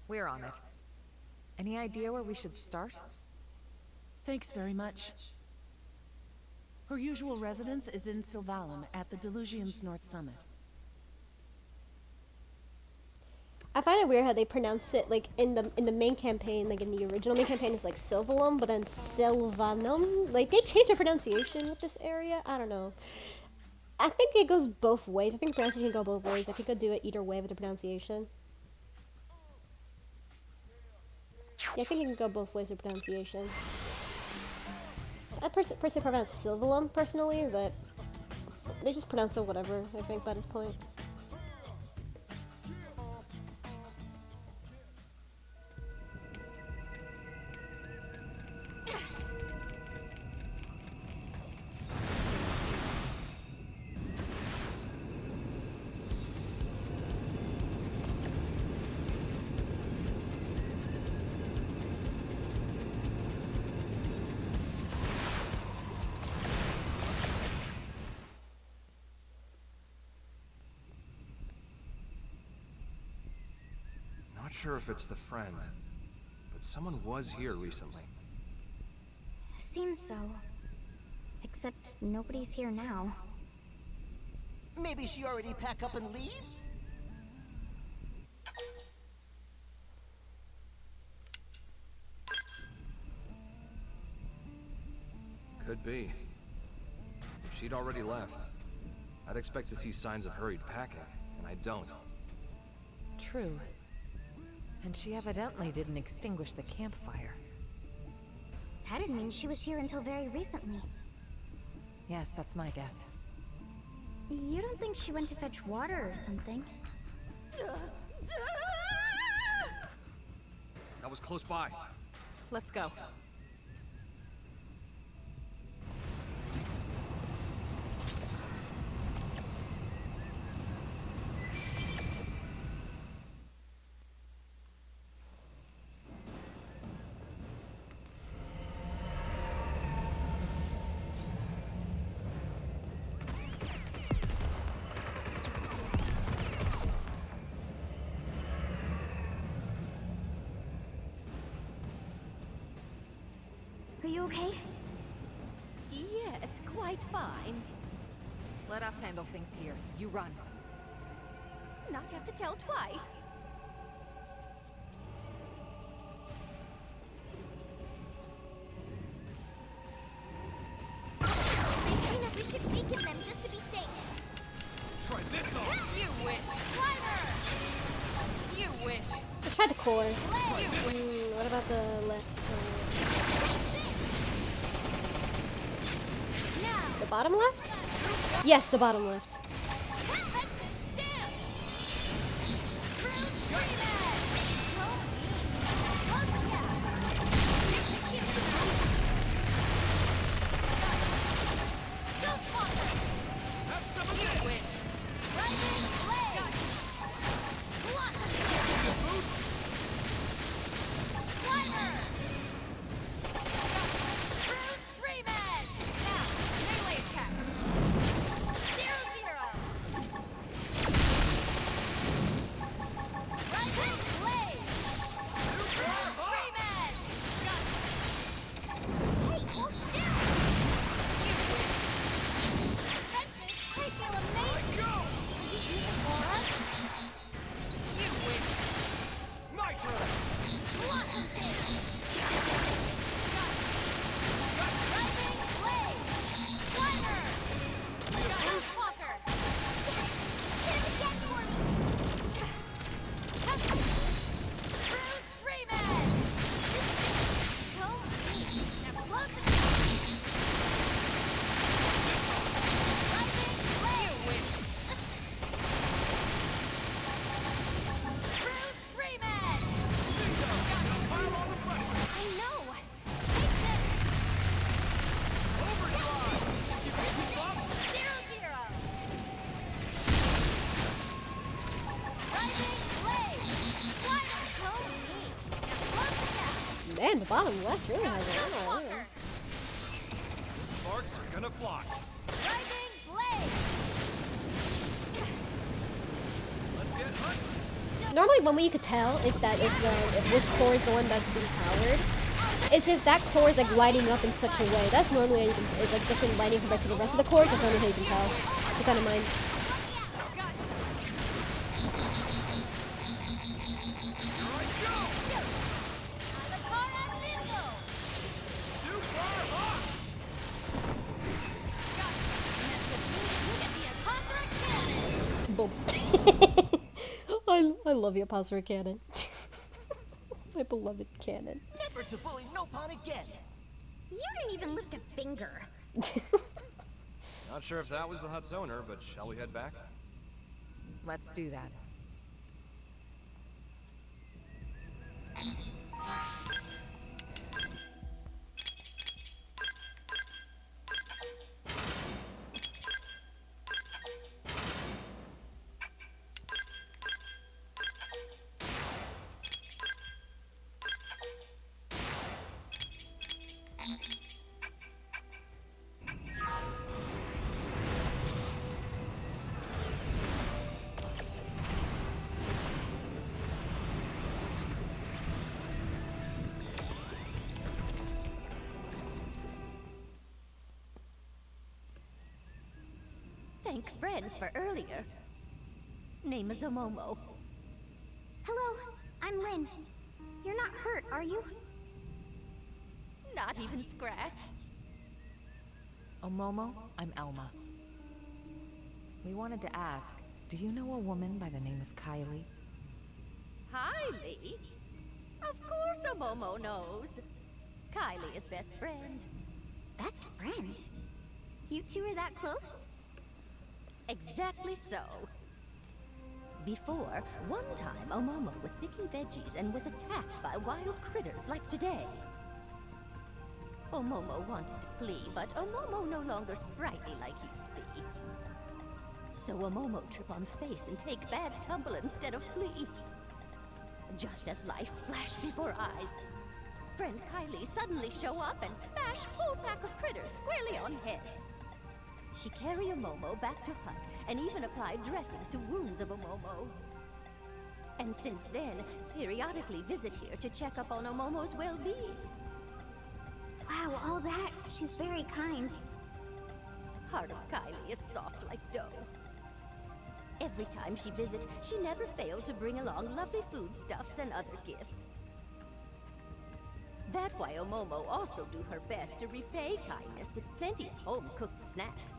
We're on it. Any idea where we should start? Thanks very much. Her usual residence is in Sylvalin, at the Delusion's North Summit. I find it weird how they pronounce it like in the main campaign, like in the original main campaign, it's like Sylvalum, but then Sylvanum. Like they changed the pronunciation with this area. I don't know. I think it goes both ways. I think the pronunciation can go both ways. I think it could do it either way with the pronunciation. Yeah, I think it can go both ways with pronunciation. I personally pronounce Sylvalum personally, but they just pronounce it whatever. I think by this point. Not sure if it's the friend, but someone was here recently. Seems so. Except nobody's here now. Maybe she already pack up and leave? Could be. If she'd already left, I'd expect to see signs of hurried packing, and I don't. True. And she evidently didn't extinguish the campfire. That'd mean she was here until very recently. Yes, that's my guess. You don't think she went to fetch water or something? That was close by. Let's go. Are you okay? Yes, quite fine. Let us handle things here. You run. Not have to tell twice. I've seen if we should weaken them just to be safe. Try this on! You wish. Climber! You wish. Let's try the core. What about the left side? The bottom left? Yes, the bottom left. Man, the bottom left really has a lot. Sparks are gonna fly. Lightning blade. Let's get hunting. Normally, one way you could tell is that if which core is the one that's being powered, is if that core is like lighting up in such a way. That's normally how you can. It's like different lighting compared to the rest of the cores. That's normally how you can tell. Keep that in mind. Boom. I love the Apostle Cannon. My beloved cannon. Never to bully no pawn again. You didn't even lift a finger. Not sure if that was the hut's owner, but shall we head back? Let's do that. Thank friends for earlier. Name is Omomo. Hello, I'm Lynn. You're not hurt, are you? Not even scratch. Omomo, I'm Elma. We wanted to ask, do you know a woman by the name of Kylie? Kylie? Of course Omomo knows. Kylie is best friend. Best friend? You two are that close? Exactly so. Before, one time Omomo was picking veggies and was attacked by wild critters like today. Omomo wanted to flee, but Omomo no longer sprightly like used to be. So Omomo trip on face and take bad tumble instead of flee. Just as life flashed before eyes, friend Kylie suddenly show up and bash whole pack of critters squarely on heads. She carry Omomo back to hut and even apply dressings to wounds of Omomo. And since then, periodically visit here to check up on Omomo's well-being. Wow, all that. She's very kind. Heart of Kylie is soft like dough. Every time she visits, she never failed to bring along lovely foodstuffs and other gifts. That's why Omomo also do her best to repay kindness with plenty of home-cooked snacks.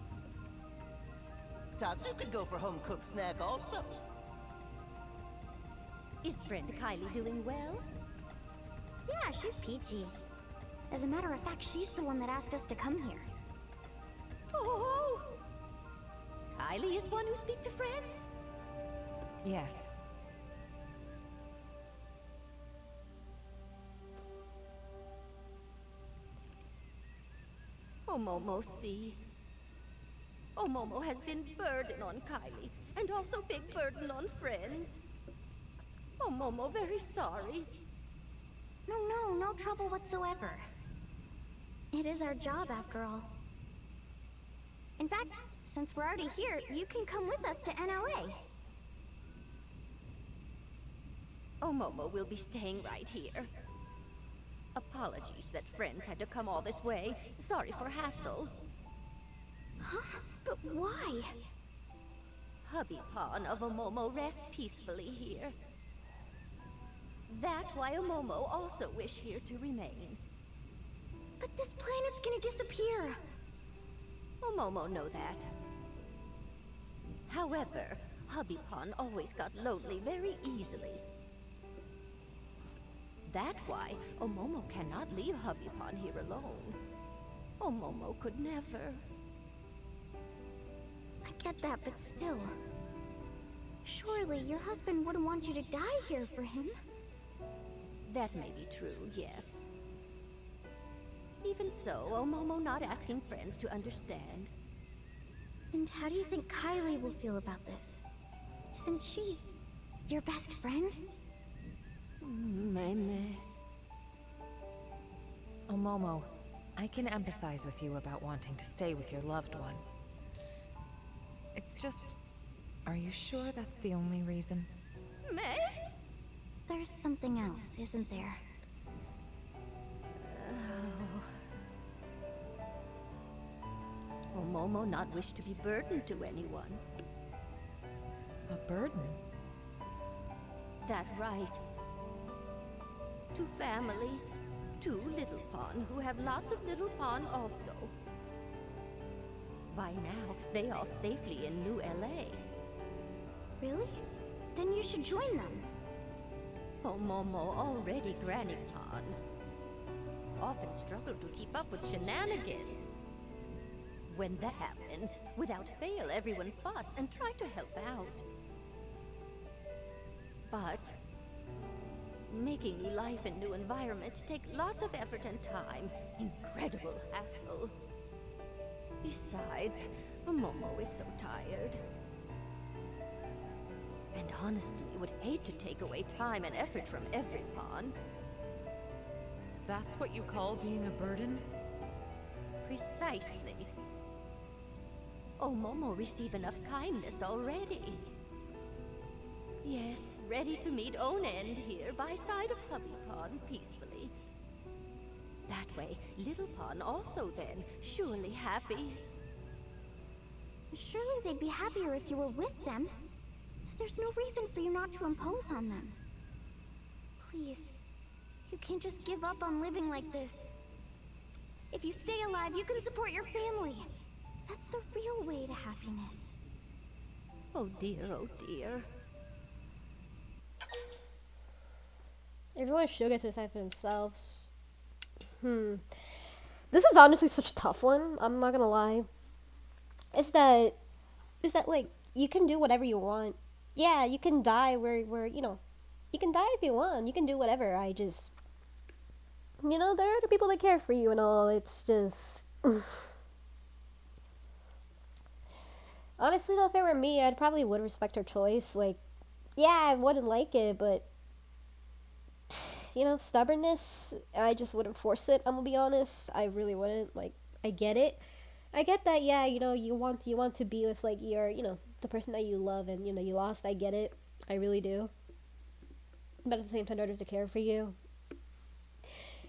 Tatsu could go for home-cooked snack also. Is friend Kylie doing well? Yeah, she's peachy. As a matter of fact, she's the one that asked us to come here. Oh! Kylie is one who speaks to friends? Yes. Omomo, see. Omomo has been burden on Kylie, and also big burden on friends. Omomo very sorry. No trouble whatsoever. It is our job, after all. In fact, since we're already here, you can come with us to NLA. Omomo will be staying right here. Apologies that friends had to come all this way. Sorry for hassle. Huh? But why? Hubby Pawn of Omomo rest peacefully here. That why Omomo also wish here to remain. But this planet's gonna disappear. Omomo know that. However, Hubby Pawn always got lonely very easily. That why Omomo cannot leave Hubby Pawn here alone. Omomo could never. I get that, but still. Surely your husband wouldn't want you to die here for him. That may be true, yes. Even so, Omomo not asking friends to understand. And how do you think Kylie will feel about this? Isn't she your best friend? Meme. Omomo, I can empathize with you about wanting to stay with your loved one. It's just... Are you sure that's the only reason? May? There's something else, isn't there? Omomo not wish to be burdened to anyone. A burden? That right. To family, to Little Pond, who have lots of Little Pond also. By now, they are safely in New LA. Really? Then you should join them. Omomo already Granny Pond. Often struggle to keep up with shenanigans. When that happened, without fail, everyone fuss and try to help out. But making life in new environment take lots of effort and time. Incredible hassle. Besides, Momo is so tired. And honestly, would hate to take away time and effort from every pawn. That's what you call being a burden? Precisely. Oh, Momo receive enough kindness already. Yes, ready to meet own end here by side of Hubby Pawn peacefully. That way, Little Pawn also then, surely happy. Surely they'd be happier if you were with them. There's no reason for you not to impose on them. Please, you can't just give up on living like this. If you stay alive, you can support your family. That's the real way to happiness. Oh dear, oh dear. Everyone should get to decide for themselves. This is honestly such a tough one. I'm not gonna lie. Is that like you can do whatever you want. Yeah, you can die where you know, you can die if you want. You can do whatever. I just, you know, there are other people that care for you and all. It's just. Honestly, though, if it were me, I'd probably would respect her choice. Like, yeah, I wouldn't like it, but you know, stubbornness, I just wouldn't force it. I'm gonna be honest. I really wouldn't. Like, I get it. I get that. Yeah, you know, you want to be with like your, you know, the person that you love and you know you lost. I get it. I really do. But at the same time, in order to care for you,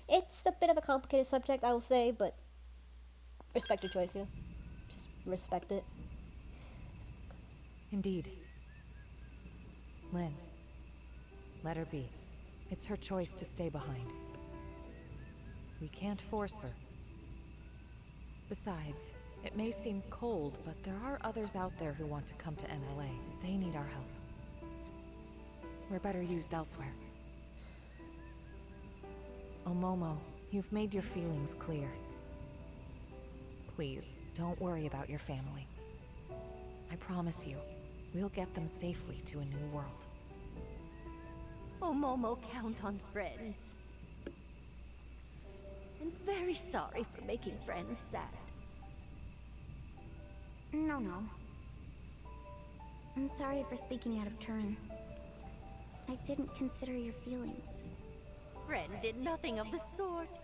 it's a bit of a complicated subject, I will say. But respect your choice, yeah. Just respect it. Indeed. Lynn, let her be. It's her choice to stay behind. We can't force her. Besides, it may seem cold, but there are others out there who want to come to NLA. They need our help. We're better used elsewhere. Omomo, you've made your feelings clear. Please, don't worry about your family. I promise you, we'll get them safely to a new world. Oh, Momo, count on friends. And very sorry for making friends sad. No. I'm sorry for speaking out of turn. I didn't consider your feelings. Friend did nothing of the sort.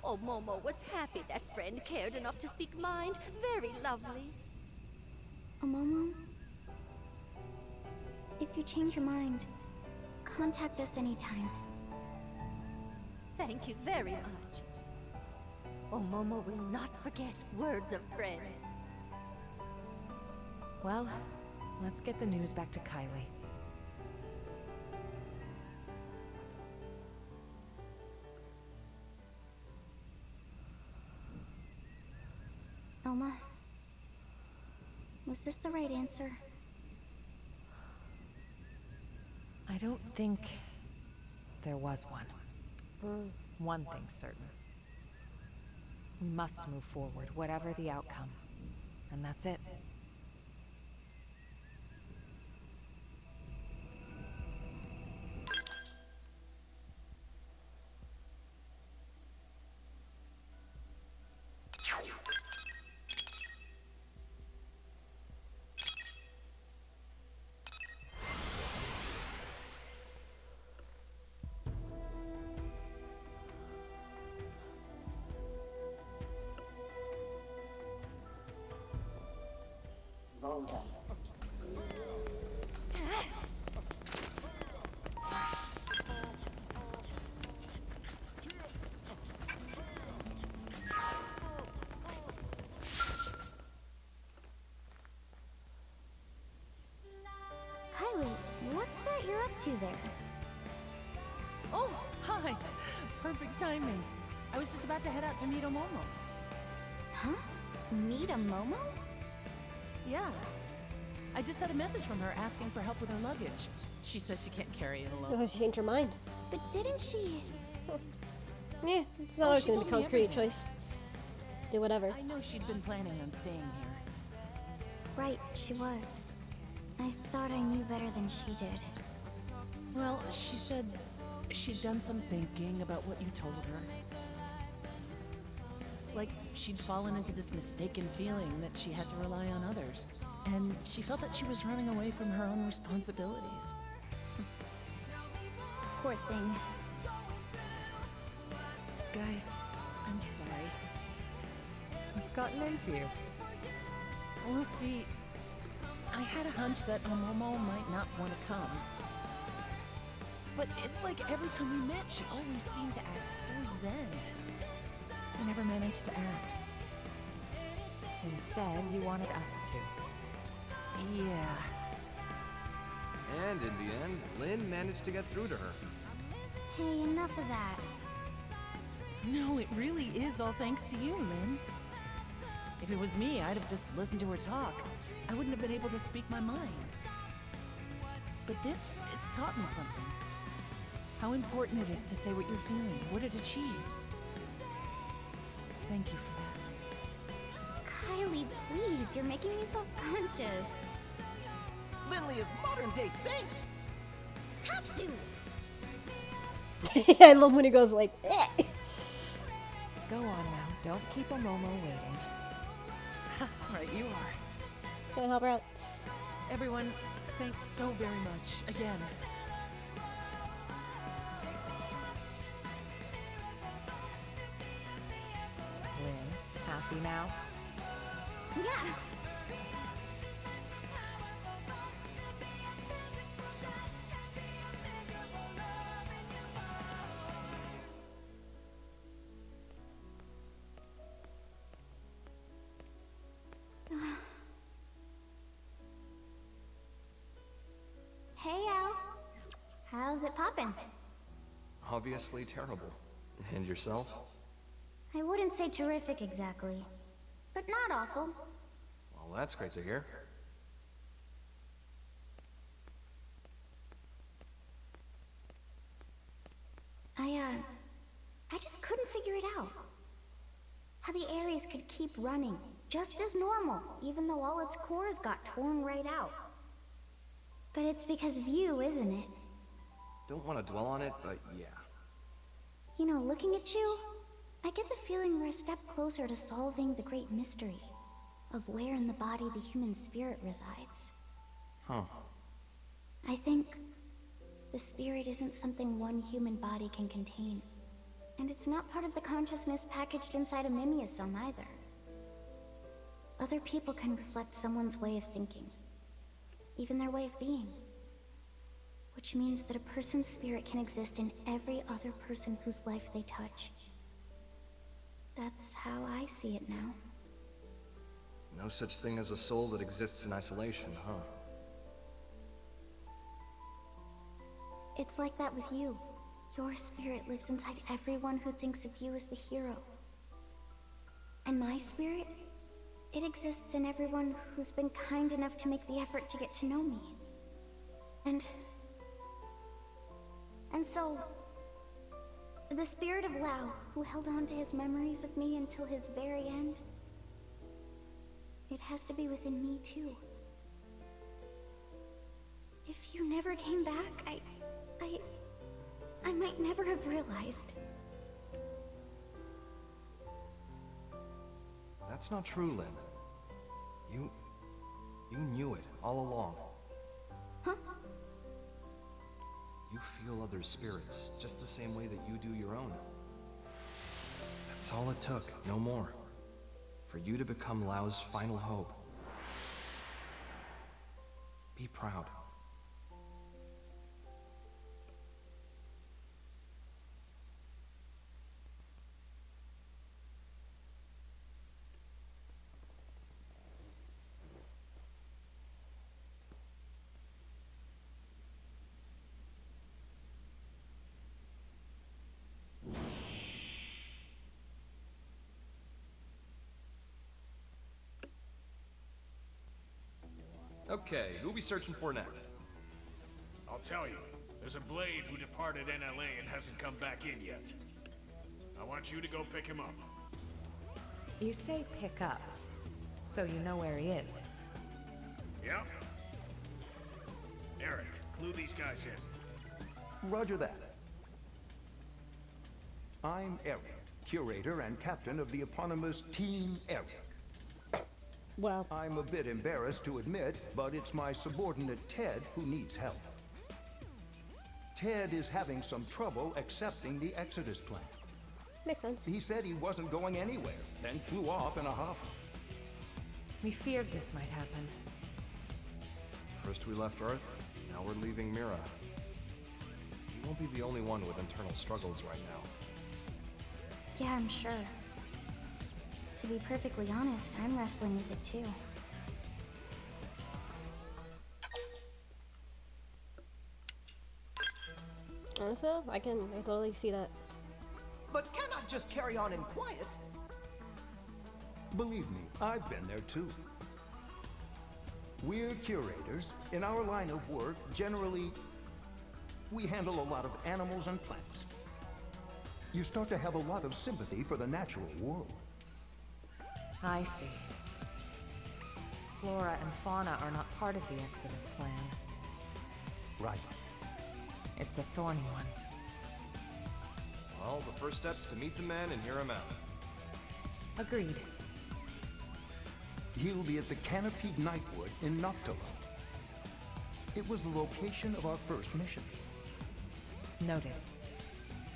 Oh, Momo was happy that friend cared enough to speak mind. Very lovely. Momo, if you change your mind, contact us anytime. Thank you very much. Oh, Momo will not forget words of friend. Well, let's get the news back to Kylie. Elma, was this the right answer? I don't think there was one. One thing's certain. We must move forward, whatever the outcome. And that's it. Okay. Kylie, what's that you're up to there? Oh, hi. Perfect timing. I was just about to head out to meet Omomo. Huh? Meet a Momo? Yeah. I just had a message from her asking for help with her luggage. She says she can't carry it alone. Oh, she changed her mind. But didn't she? Yeah, it's not always going to be concrete choice. Do whatever. I know she'd been planning on staying here. Right, she was. I thought I knew better than she did. Well, she said she'd done some thinking about what you told her. Like she'd fallen into this mistaken feeling that she had to rely on others. And she felt that she was running away from her own responsibilities. Poor thing. Guys, I'm sorry. What's gotten into you? We'll see. I had a hunch that Omomo might not want to come. But it's like every time we met, she always seemed to act so zen. I never managed to ask. Instead, you wanted us to. Yeah. And in the end, Lynn managed to get through to her. Hey, enough of that. No, it really is all thanks to you, Lynn. If it was me, I'd have just listened to her talk. I wouldn't have been able to speak my mind. But this, it's taught me something. How important it is to say what you're feeling, what it achieves. Thank you for that. Kylie, please, you're making me self-conscious. Lindley is modern-day saint! Tatsu! I love when it goes like, eh. Go on now. Don't keep Omomo waiting. Right, you are. Go and help her out. Everyone, thanks so very much, again. Lynn, happy now? Yeah. Hey, Al. How's it poppin'? Obviously terrible. And yourself? I wouldn't say terrific exactly, but not awful. Well, that's great to hear. I just couldn't figure it out. How the Ares could keep running, just as normal, even though all its cores got torn right out. But it's because of you, isn't it? Don't want to dwell on it, but yeah. You know, looking at you, I get the feeling we're a step closer to solving the great mystery of where in the body the human spirit resides. Huh. I think the spirit isn't something one human body can contain. And it's not part of the consciousness packaged inside a mimeosome either. Other people can reflect someone's way of thinking, even their way of being. Which means that a person's spirit can exist in every other person whose life they touch. That's how I see it now. No such thing as a soul that exists in isolation, huh? It's like that with you. Your spirit lives inside everyone who thinks of you as the hero. And my spirit, it exists in everyone who's been kind enough to make the effort to get to know me. And so, the spirit of Lao, who held on to his memories of me until his very end, it has to be within me too. If you never came back, I might never have realized. That's not true, Lynn. You knew it all along. Huh? You feel other spirits, just the same way that you do your own. That's all it took, no more. For you to become Lao's final hope. be proud. Okay, who we searching for next? I'll tell you. There's a Blade who departed NLA and hasn't come back in yet. I want you to go pick him up. You say pick up, so you know where he is. Yep. Eric, clue these guys in. Roger that. I'm Eric, curator and captain of the eponymous Team Eric. Well, I'm a bit embarrassed to admit, but it's my subordinate Ted who needs help. Ted is having some trouble accepting the Exodus plan. Makes sense. He said he wasn't going anywhere, then flew off in a huff. We feared this might happen. First we left Earth, now we're leaving Mira. You won't be the only one with internal struggles right now. Yeah, I'm sure. To be perfectly honest, I'm wrestling with it too. Honestly, I totally see that. But cannot just carry on in quiet. Believe me, I've been there too. We're curators. In our line of work, generally, we handle a lot of animals and plants. You start to have a lot of sympathy for the natural world. I see. Flora and fauna are not part of the Exodus plan. Right. It's a thorny one. Well, the first step's to meet the man and hear him out. Agreed. He'll be at the Canopied Nightwood in Noctula. It was the location of our first mission. Noted.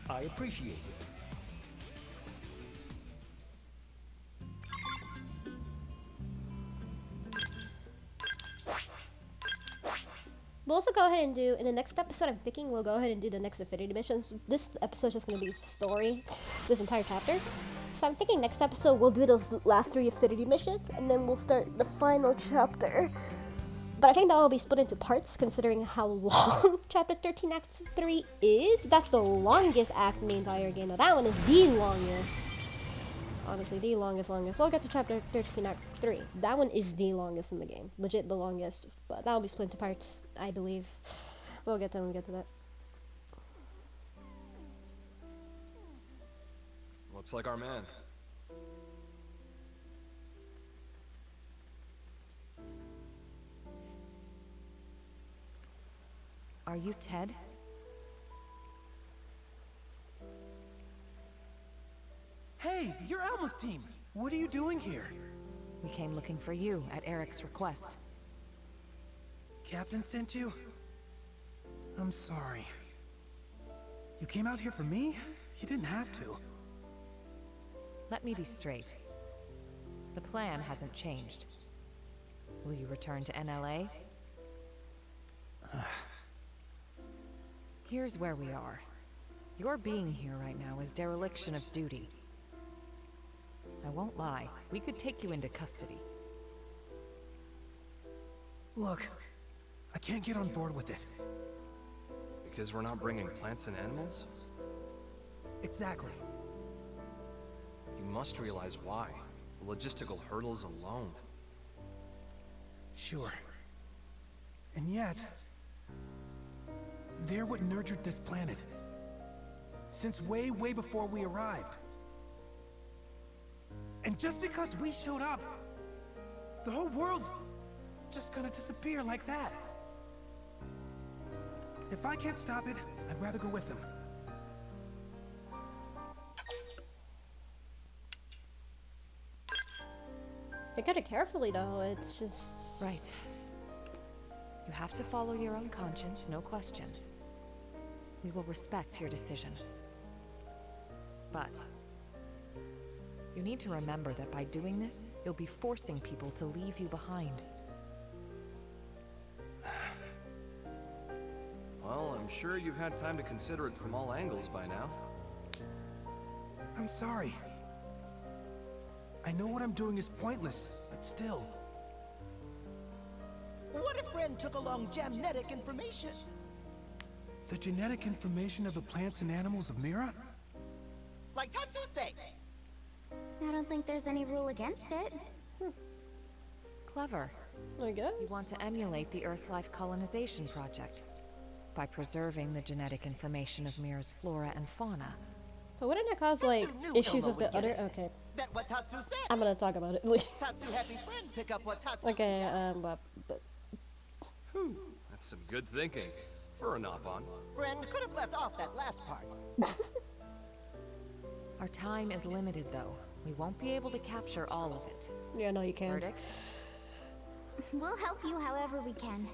I appreciate it. We'll also go ahead and do, in the next episode I'm thinking, we'll go ahead and do the next Affinity missions. This episode's just going to be story, this entire chapter. So I'm thinking next episode we'll do those last 3 Affinity missions, and then we'll start the final chapter. But I think that will be split into parts, considering how long Chapter 13 Act 3 is. That's the longest act in the entire game. Now that one is the longest. Honestly, the longest. We'll get to Chapter 13 Act 3. That one is the longest in the game. Legit the longest. But that will be split into parts, I believe. We'll get to that. Looks like our man. Are you Ted? Hey, you're Alma's team. What are you doing here? We came looking for you at Eric's request. Captain sent you? I'm sorry. You came out here for me? You didn't have to. Let me be straight. The plan hasn't changed. Will you return to NLA? Here's where we are. Your being here right now is dereliction of duty. I won't lie, we could take you into custody. Look, I can't get on board with it. Because we're not bringing plants and animals? Exactly. You must realize why. The logistical hurdles alone. Sure. And yet, they're what nurtured this planet. Since way, way before we arrived. And just because we showed up, the whole world's just gonna disappear like that. If I can't stop it, I'd rather go with them. Think of it carefully though, it's just... Right. You have to follow your own conscience, no question. We will respect your decision. But you need to remember that by doing this, you'll be forcing people to leave you behind. I'm sure you've had time to consider it from all angles by now. I'm sorry. I know what I'm doing is pointless, but still. What if Ren took along genetic information? The genetic information of the plants and animals of Mira? Like Tatsuse! I don't think there's any rule against it. Clever. I guess. You want to emulate the Earth-life colonization project by preserving the genetic information of Mira's flora and fauna. But wouldn't it cause, like, issues with the other... Okay. Bet what Tatsu said. I'm gonna talk about it. Tatsu happy friend pick up what Tatsu. Okay, but... That's some good thinking. For a Nabon. Friend could have left off that last part. Our time is limited, though. We won't be able to capture all of it. Yeah, no, you can't. Verdict? We'll help you however we can.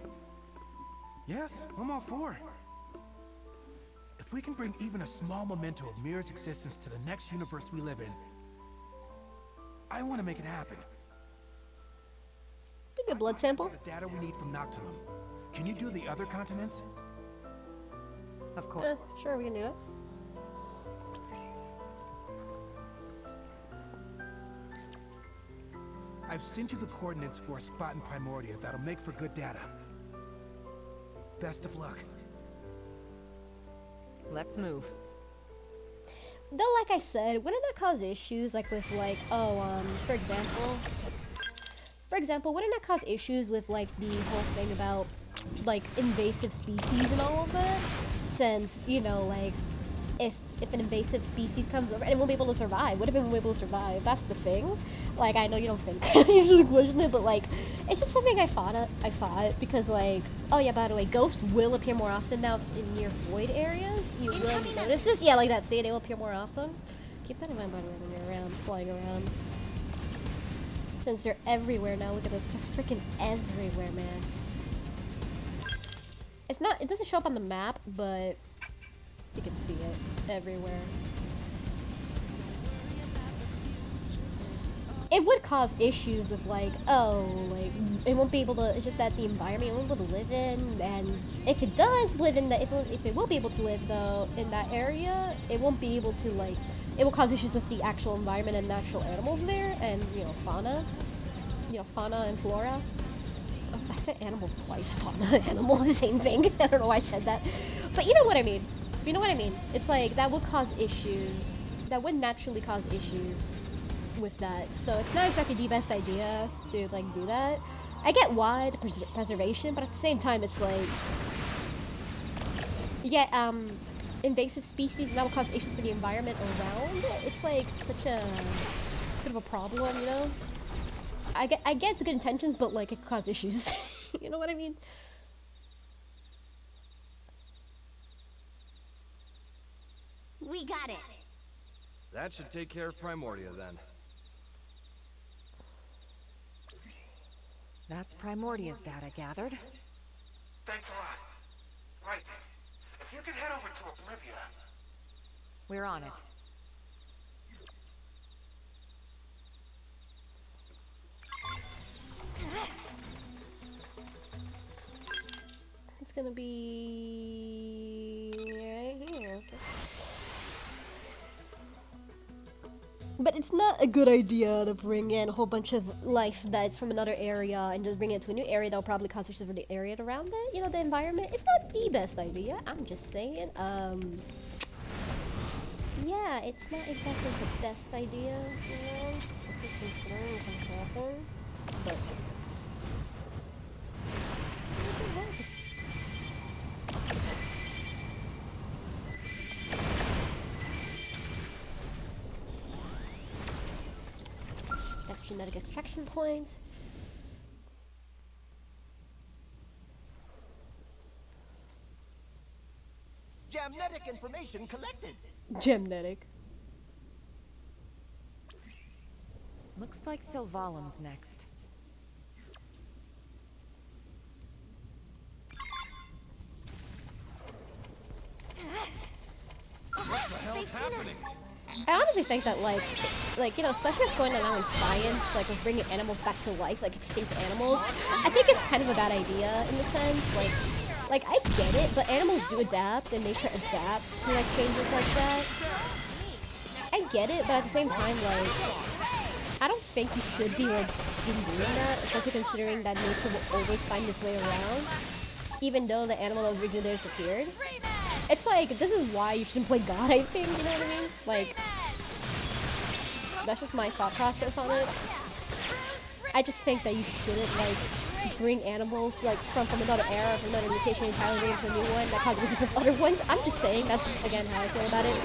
Yes, I'm all for. If we can bring even a small memento of Mira's existence to the next universe we live in, I want to make it happen. Take a blood sample. The data we need from Noctilum. Can you do the other continents? Of course. Sure, we can do that. I've sent you the coordinates for a spot in Primordia that'll make for good data. Best of luck. Let's move. Though, like I said, wouldn't that cause issues, like, with, like, for example, wouldn't that cause issues with, like, the whole thing about, like, invasive species and all of that? Since, you know, like, if an invasive species comes over, and it won't be able to survive. What if it won't be able to survive? That's the thing. Like, I know you don't think you usually question it, but, like, it's just something I thought, because, like, oh yeah, by the way, ghosts will appear more often now in near void areas. You will notice this? Yeah, like that, see, they will appear more often. Keep that in mind, by the way, when you're around, flying around. Since they're everywhere now, look at this, they're freaking everywhere, man. It doesn't show up on the map, but you can see it everywhere. It would cause issues of, like, it won't be able to, it's just that the environment it won't be able to live in, and if it does live in if it will be able to live, though, in that area, it won't be able to, like, it will cause issues with the actual environment and natural animals there, and, you know, fauna and flora. Oh, I said animals twice, fauna, animal, the same thing. I don't know why I said that, but you know what I mean. You know what I mean? It's like, that would cause issues. That would naturally cause issues with that. So it's not exactly the best idea to, like, do that. I get why, the preservation, but at the same time, it's like... Yeah, invasive species, and that will cause issues for the environment around it. It's, like, such a bit of a problem, you know? I get it's good intentions, but, like, it could cause issues. You know what I mean? We got it. That should take care of Primordia, then. That's Primordia's data gathered. Thanks a lot. Right then. If you can head over to Oblivia... We're on it. It's gonna be right here, okay. But it's not a good idea to bring in a whole bunch of life that's from another area and just bring it to a new area that'll probably cause issues for the area around it, you know, the environment. It's not the best idea, I'm just saying. Yeah, it's not exactly the best idea, you know? But... That's genetic extraction point. Genetic information collected. Genetic. Looks like Sylvalim's next. What the hell's happening? I honestly think that, like, you know, especially what's going on now in science, like, with bringing animals back to life, like extinct animals, I think it's kind of a bad idea, in the sense, like, Like, I get it, but animals do adapt, and nature adapts to, like, changes like that. I get it, but at the same time, like, I don't think you should be, like, doing that, especially considering that nature will always find its way around, even though the animal that was originally there disappeared. It's like, this is why you shouldn't play God, I think, you know what I mean? Like, that's just my thought process on it. I just think that you shouldn't, like, bring animals, like, from another era, from another location entirely into a new one that causes issues with other ones. I'm just saying, that's, again, how I feel about it.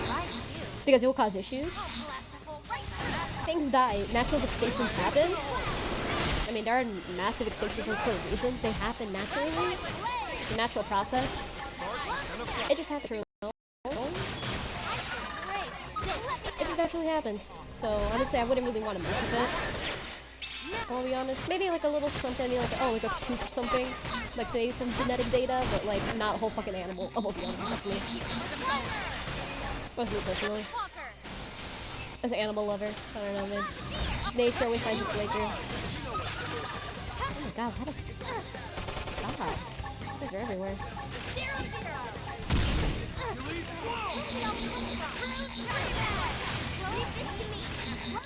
Because it will cause issues. Things die. Natural extinctions happen. I mean, there are massive extinctions for a reason. They happen naturally. It's a natural process. It just happens. It just naturally happens. So, honestly, I wouldn't really want to mess with it. I'll be honest. Maybe like a little something, I mean, like, oh, like a tooth or something. Like, say, some genetic data, but like, not a whole fucking animal. I'll be honest, it's just me. That's me personally. As an animal lover. I don't know, man. Nature always finds its way through. Oh my god, what a... God. These are everywhere.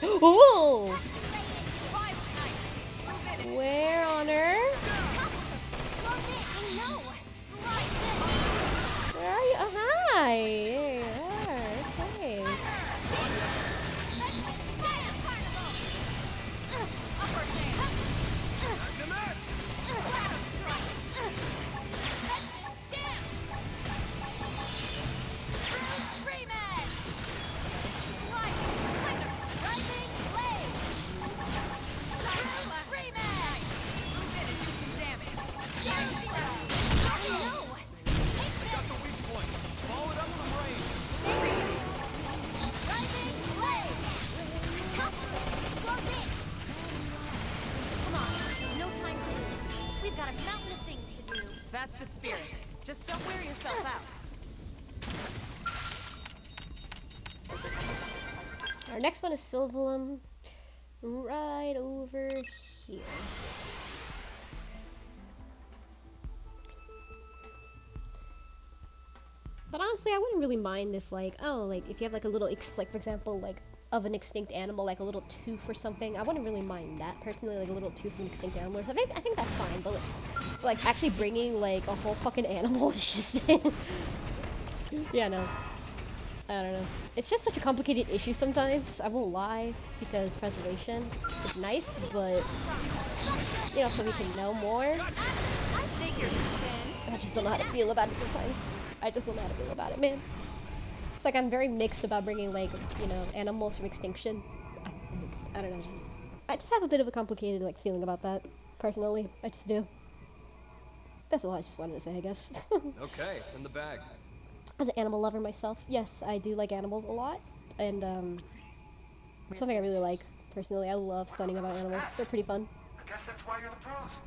Ooh! Where on earth? Where are you? Oh, hi! There you are. Okay. That's the spirit. Just don't wear yourself out. Our next one is Sylvalum, right over here. But honestly, I wouldn't really mind if, like, oh, like, if you have, like, a little, like, for example, like, of an extinct animal, like a little tooth or something. I wouldn't really mind that, personally, like a little tooth from an extinct animal or something. I think that's fine, but, like, actually bringing, like, a whole fucking animal is just... yeah, no. I don't know. It's just such a complicated issue sometimes, I won't lie, because preservation is nice, but, you know, so we can know more. I just don't know how to feel about it sometimes. I just don't know how to feel about it, man. It's like I'm very mixed about bringing, like, you know, animals from extinction. I don't know, I just have a bit of a complicated, like, feeling about that, personally. I just do. That's all I just wanted to say, I guess. Okay, in the bag. As an animal lover myself, yes, I do like animals a lot, and something I really like, personally. I love studying about animals. They're pretty fun. I guess that's why you're the pros.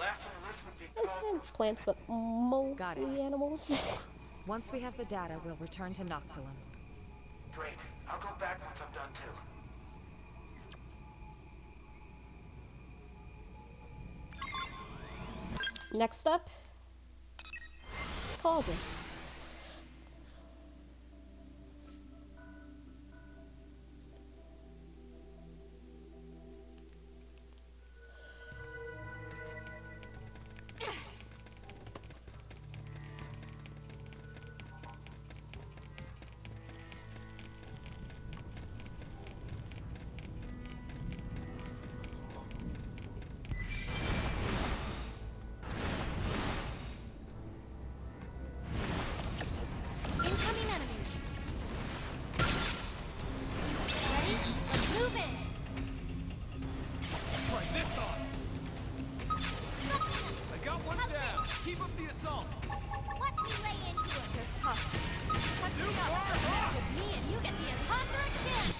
Last on the list would be It's plants, but mostly animals. Once we have the data, we'll return to Noctilum. Great. I'll go back once I'm done too. Next up, Cauldrus.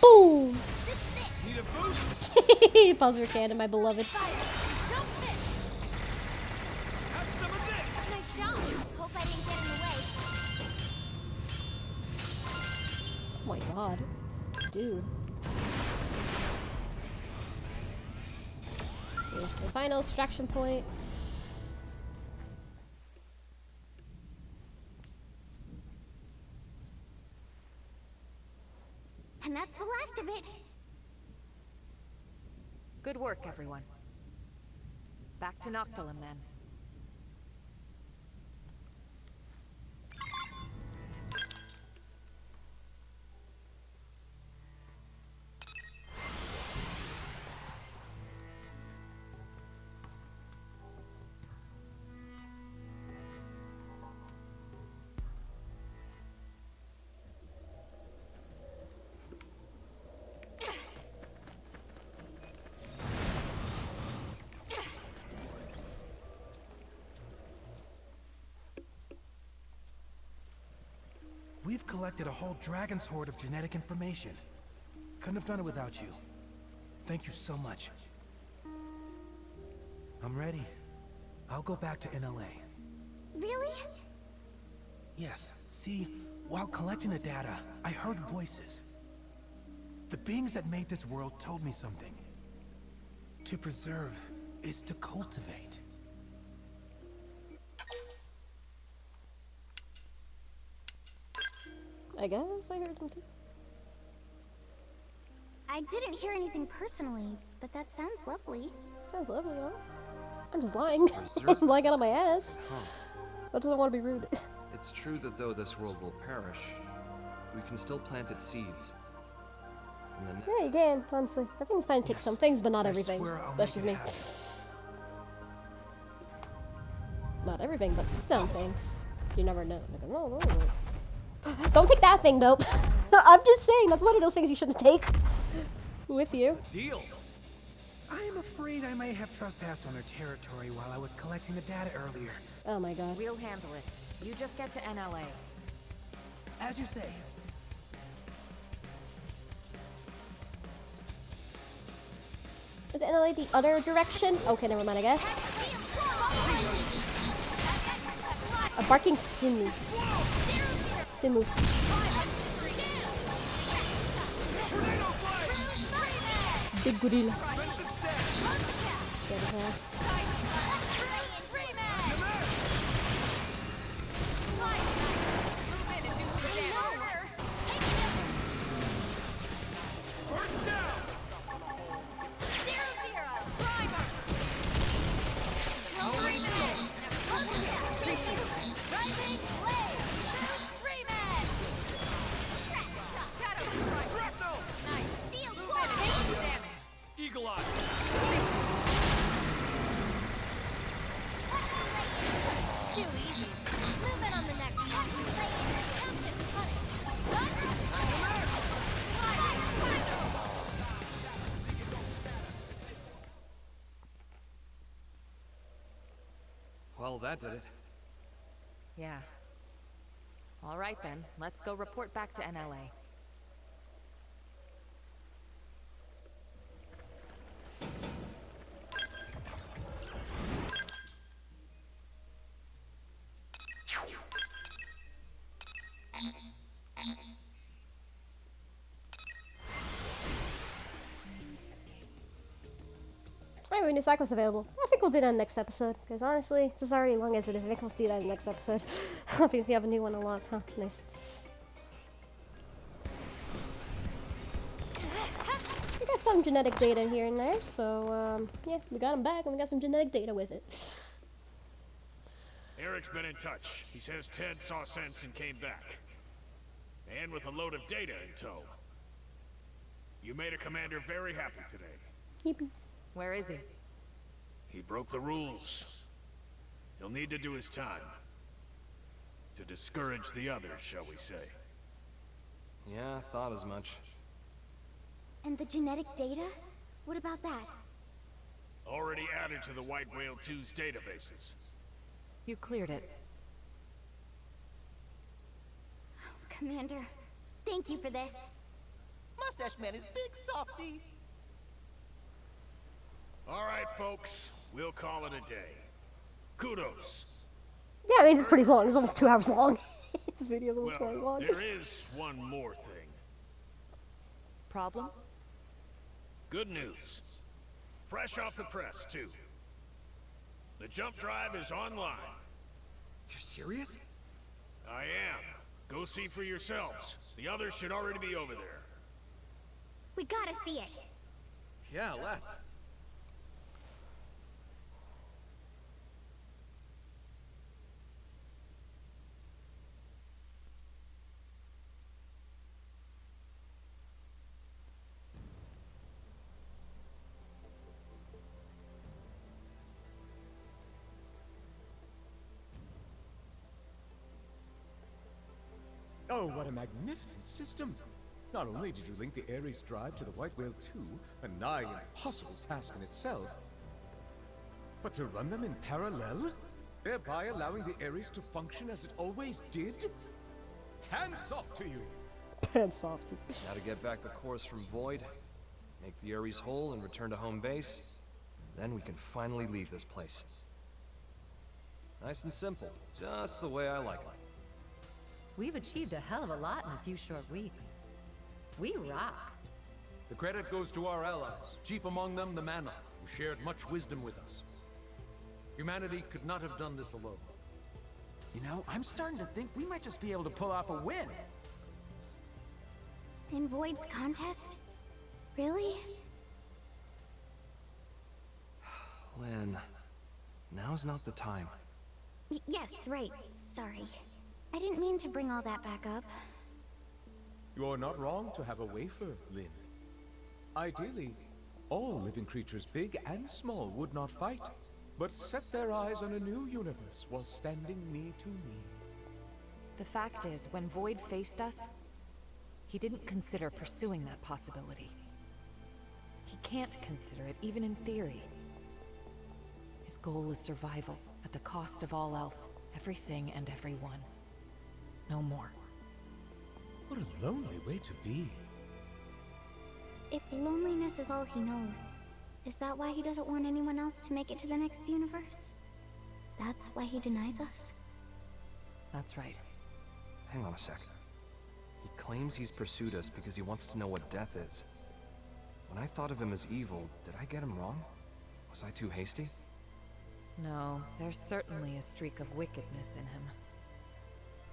Boom! Pulsar cannon, my beloved. Nice job. Hope I didn't get in the way. Oh my god. Dude. Here's the final extraction point. And that's the last of it. Good work, everyone. Back to Noctilum, then. We've collected a whole dragon's hoard of genetic information. Couldn't have done it without you. Thank you so much. I'm ready. I'll go back to NLA. Really? Yes. See, while collecting the data, I heard voices. The beings that made this world told me something. To preserve is to cultivate. I guess I heard them too. I didn't hear anything personally, but that sounds lovely. Sounds lovely, huh? I'm just lying. I'm lying out of my ass. I just don't want to be rude. It's true that though this world will perish, we can still plant its seeds. And then Yeah, you can, honestly. I think it's fine to take some things, but not everything. That's just me. Not everything, but some things. You never know. Like, no. Don't take that thing, though. I'm just saying, that's one of those things you shouldn't take with you. Deal. I am afraid I may have trespassed on their territory while I was collecting the data earlier. Oh my god. We'll handle it. You just get to NLA. As you say. Is NLA the other direction? Okay, never mind, I guess. A barking Simus. Big gorilla. Scared his ass. Eagle Eye! Too easy. Move in on the next one. Captain Punish. well, that did it. Yeah. All right then, let's go report back to NLA. Alright, we have new cycles available. I think we'll do that in the next episode, because honestly, this is already long as it is. I think we'll do that in the next episode. I think we have a new one unlocked, huh? Nice. We got some genetic data here and there, so, yeah, we got them back, and we got some genetic data with it. Eric's been in touch. He says Ted saw sense and came back. And with a load of data in tow. You made a commander very happy today. Yippee. Where is he? He broke the rules. He'll need to do his time. To discourage the others, shall we say. Yeah, I thought as much. And the genetic data? What about that? Already added to the White Whale 2's databases. You cleared it. Commander, thank you for this. Mustache Man is big softy. All right, folks. We'll call it a day. Kudos. Yeah, I mean, it's pretty long. It's almost 2 hours long. This video's almost 2 hours Well, long. there is one more thing. Problem? Good news. Fresh off the press, too. The jump drive is online. You're serious? I am. Go see for yourselves. The others should already be over there. We gotta see it. Yeah, let's. Oh, what a magnificent system! Not only did you link the Ares drive to the White Whale 2, a nigh impossible task in itself, but to run them in parallel, thereby allowing the Ares to function as it always did? Hands off to you! Hands off to you. Now to get back the course from Void, make the Ares whole and return to home base, then we can finally leave this place. Nice and simple, just the way I like it. We've achieved a hell of a lot in a few short weeks. We rock. The credit goes to our allies, chief among them the Mana, who shared much wisdom with us. Humanity could not have done this alone. You know, I'm starting to think we might just be able to pull off a win. In Void's contest? Really? Lynn, now's not the time. Yes, right. Sorry. I didn't mean to bring all that back up. You are not wrong to have a wafer, Lynn. Ideally, all living creatures, big and small, would not fight, but set their eyes on a new universe while standing knee to knee. The fact is, when Void faced us, he didn't consider pursuing that possibility. He can't consider it, even in theory. His goal is survival, at the cost of all else, everything and everyone. No more. What a lonely way to be. If loneliness is all he knows, is that why he doesn't want anyone else to make it to the next universe? That's why he denies us? That's right. Hang on a sec. He claims he's pursued us because he wants to know what death is. When I thought of him as evil, did I get him wrong? Was I too hasty? No, there's certainly a streak of wickedness in him.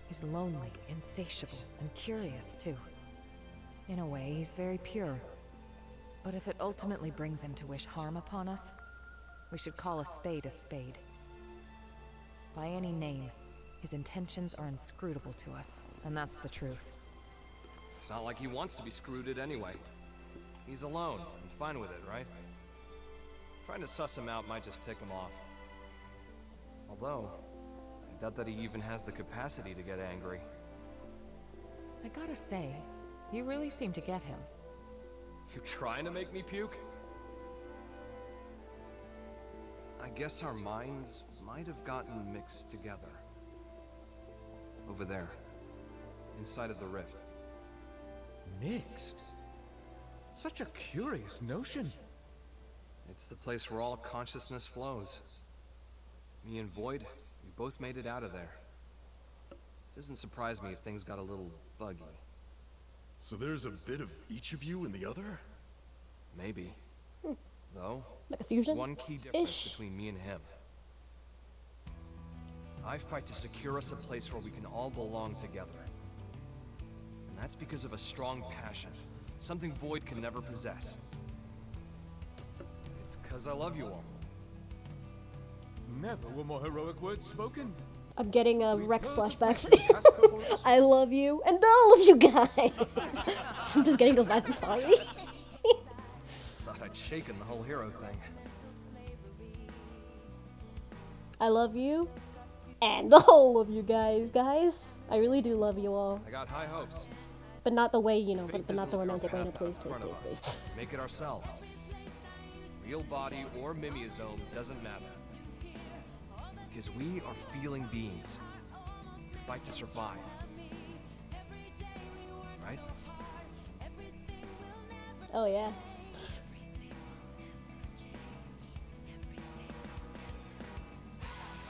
He's lonely, insatiable, and curious, too. In a way, he's very pure. But if it ultimately brings him to wish harm upon us, we should call a spade a spade. By any name, his intentions are inscrutable to us, and that's the truth. It's not like he wants to be screwed anyway. He's alone, and fine with it, right? Trying to suss him out might just tick him off. Although, I doubt that he even has the capacity to get angry. I gotta say, you really seem to get him. You trying to make me puke? I guess our minds might have gotten mixed together. Over there, inside of the rift. Mixed? Such a curious notion. It's the place where all consciousness flows. Me and Void, we both made it out of there. Doesn't surprise me if things got a little buggy. So there's a bit of each of you in the other? Maybe. Though, like a fusion? One key difference between me and him. I fight to secure us a place where we can all belong together. And that's because of a strong passion, something Void can never possess. It's because I love you all. Never were more heroic words spoken. I'm getting Rex flashbacks. I love you, and all of you guys. I'm just getting those vibes. I'm sorry. Thought I'd shaken the whole hero thing. I love you, and the whole of you guys. I really do love you all. I got high hopes. But not the way, you know, but not the romantic way. No, please, please, please, please. Make it ourselves. Real body or mimeosome doesn't matter. Because we are feeling beings. We fight to survive. Right? Oh, yeah.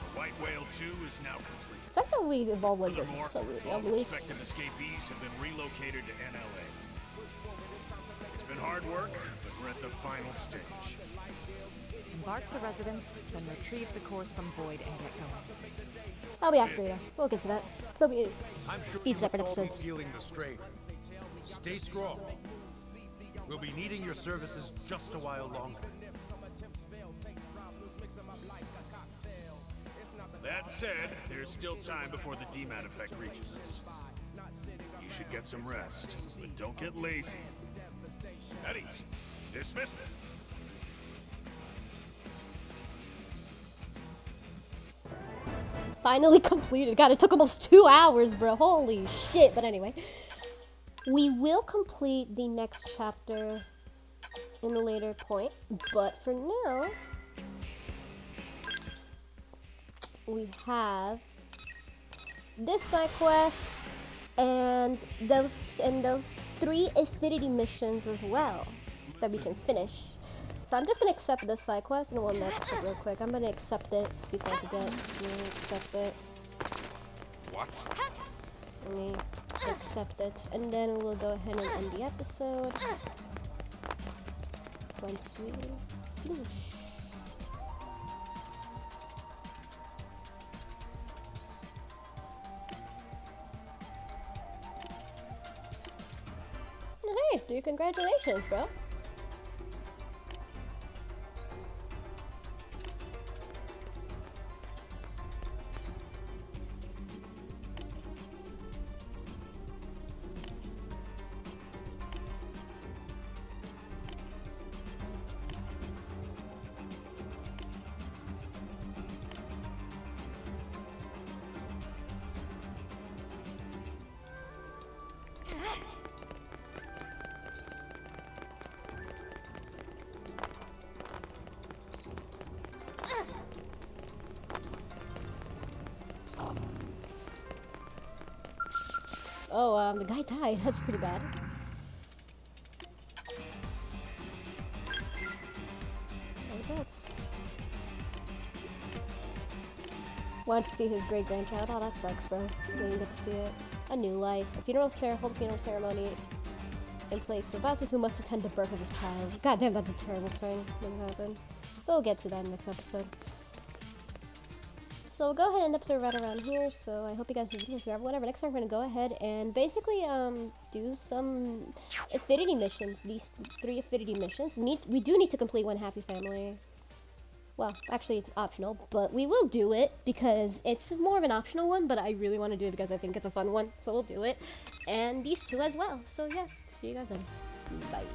The White Whale 2 is now complete. The fact that we evolved like this is so really All unbelievable. expected escapees have been relocated to NLA. It's been hard work, but we're at the final stage. Embark the residents, then retrieve the course from Void and get going. I'll be back later. We'll get to that. There'll be I'm sure each separate you must all be episodes. feeling the strain. Stay strong. We'll be needing your services just a while longer. That said, there's still time before the DMAT effect reaches us. You should get some rest, but don't get lazy. At ease. Dismissed. Finally completed. God, it took almost 2 hours, bro. Holy shit. But anyway, we will complete the next chapter in a later point. But for now, we have this side quest and those 3 affinity missions as well that we can finish. So I'm just gonna accept this side quest and we'll next it real quick. I'm gonna accept it just before I forget. Let me accept it. What? Let me accept it, and then we'll go ahead and end the episode once we finish. Hey, dude, congratulations, bro. Oh, the guy died. That's pretty bad. Regrets. Wanted to see his great-grandchild. Oh, that sucks, bro. You didn't get to see it. A new life. Hold a funeral ceremony in place for Bowsers who must attend the birth of his child. God damn, that's a terrible thing that happened. We'll get to that in the next episode. So we'll go ahead and end the episode right around here. So I hope you guys enjoyed this. Whatever. Next time we're gonna go ahead and basically do some affinity missions. These 3 affinity missions. We do need to complete one happy family. Well, actually it's optional, but we will do it because it's more of an optional one, but I really want to do it because I think it's a fun one. So we'll do it. And these 2 as well. So yeah, see you guys then. Bye.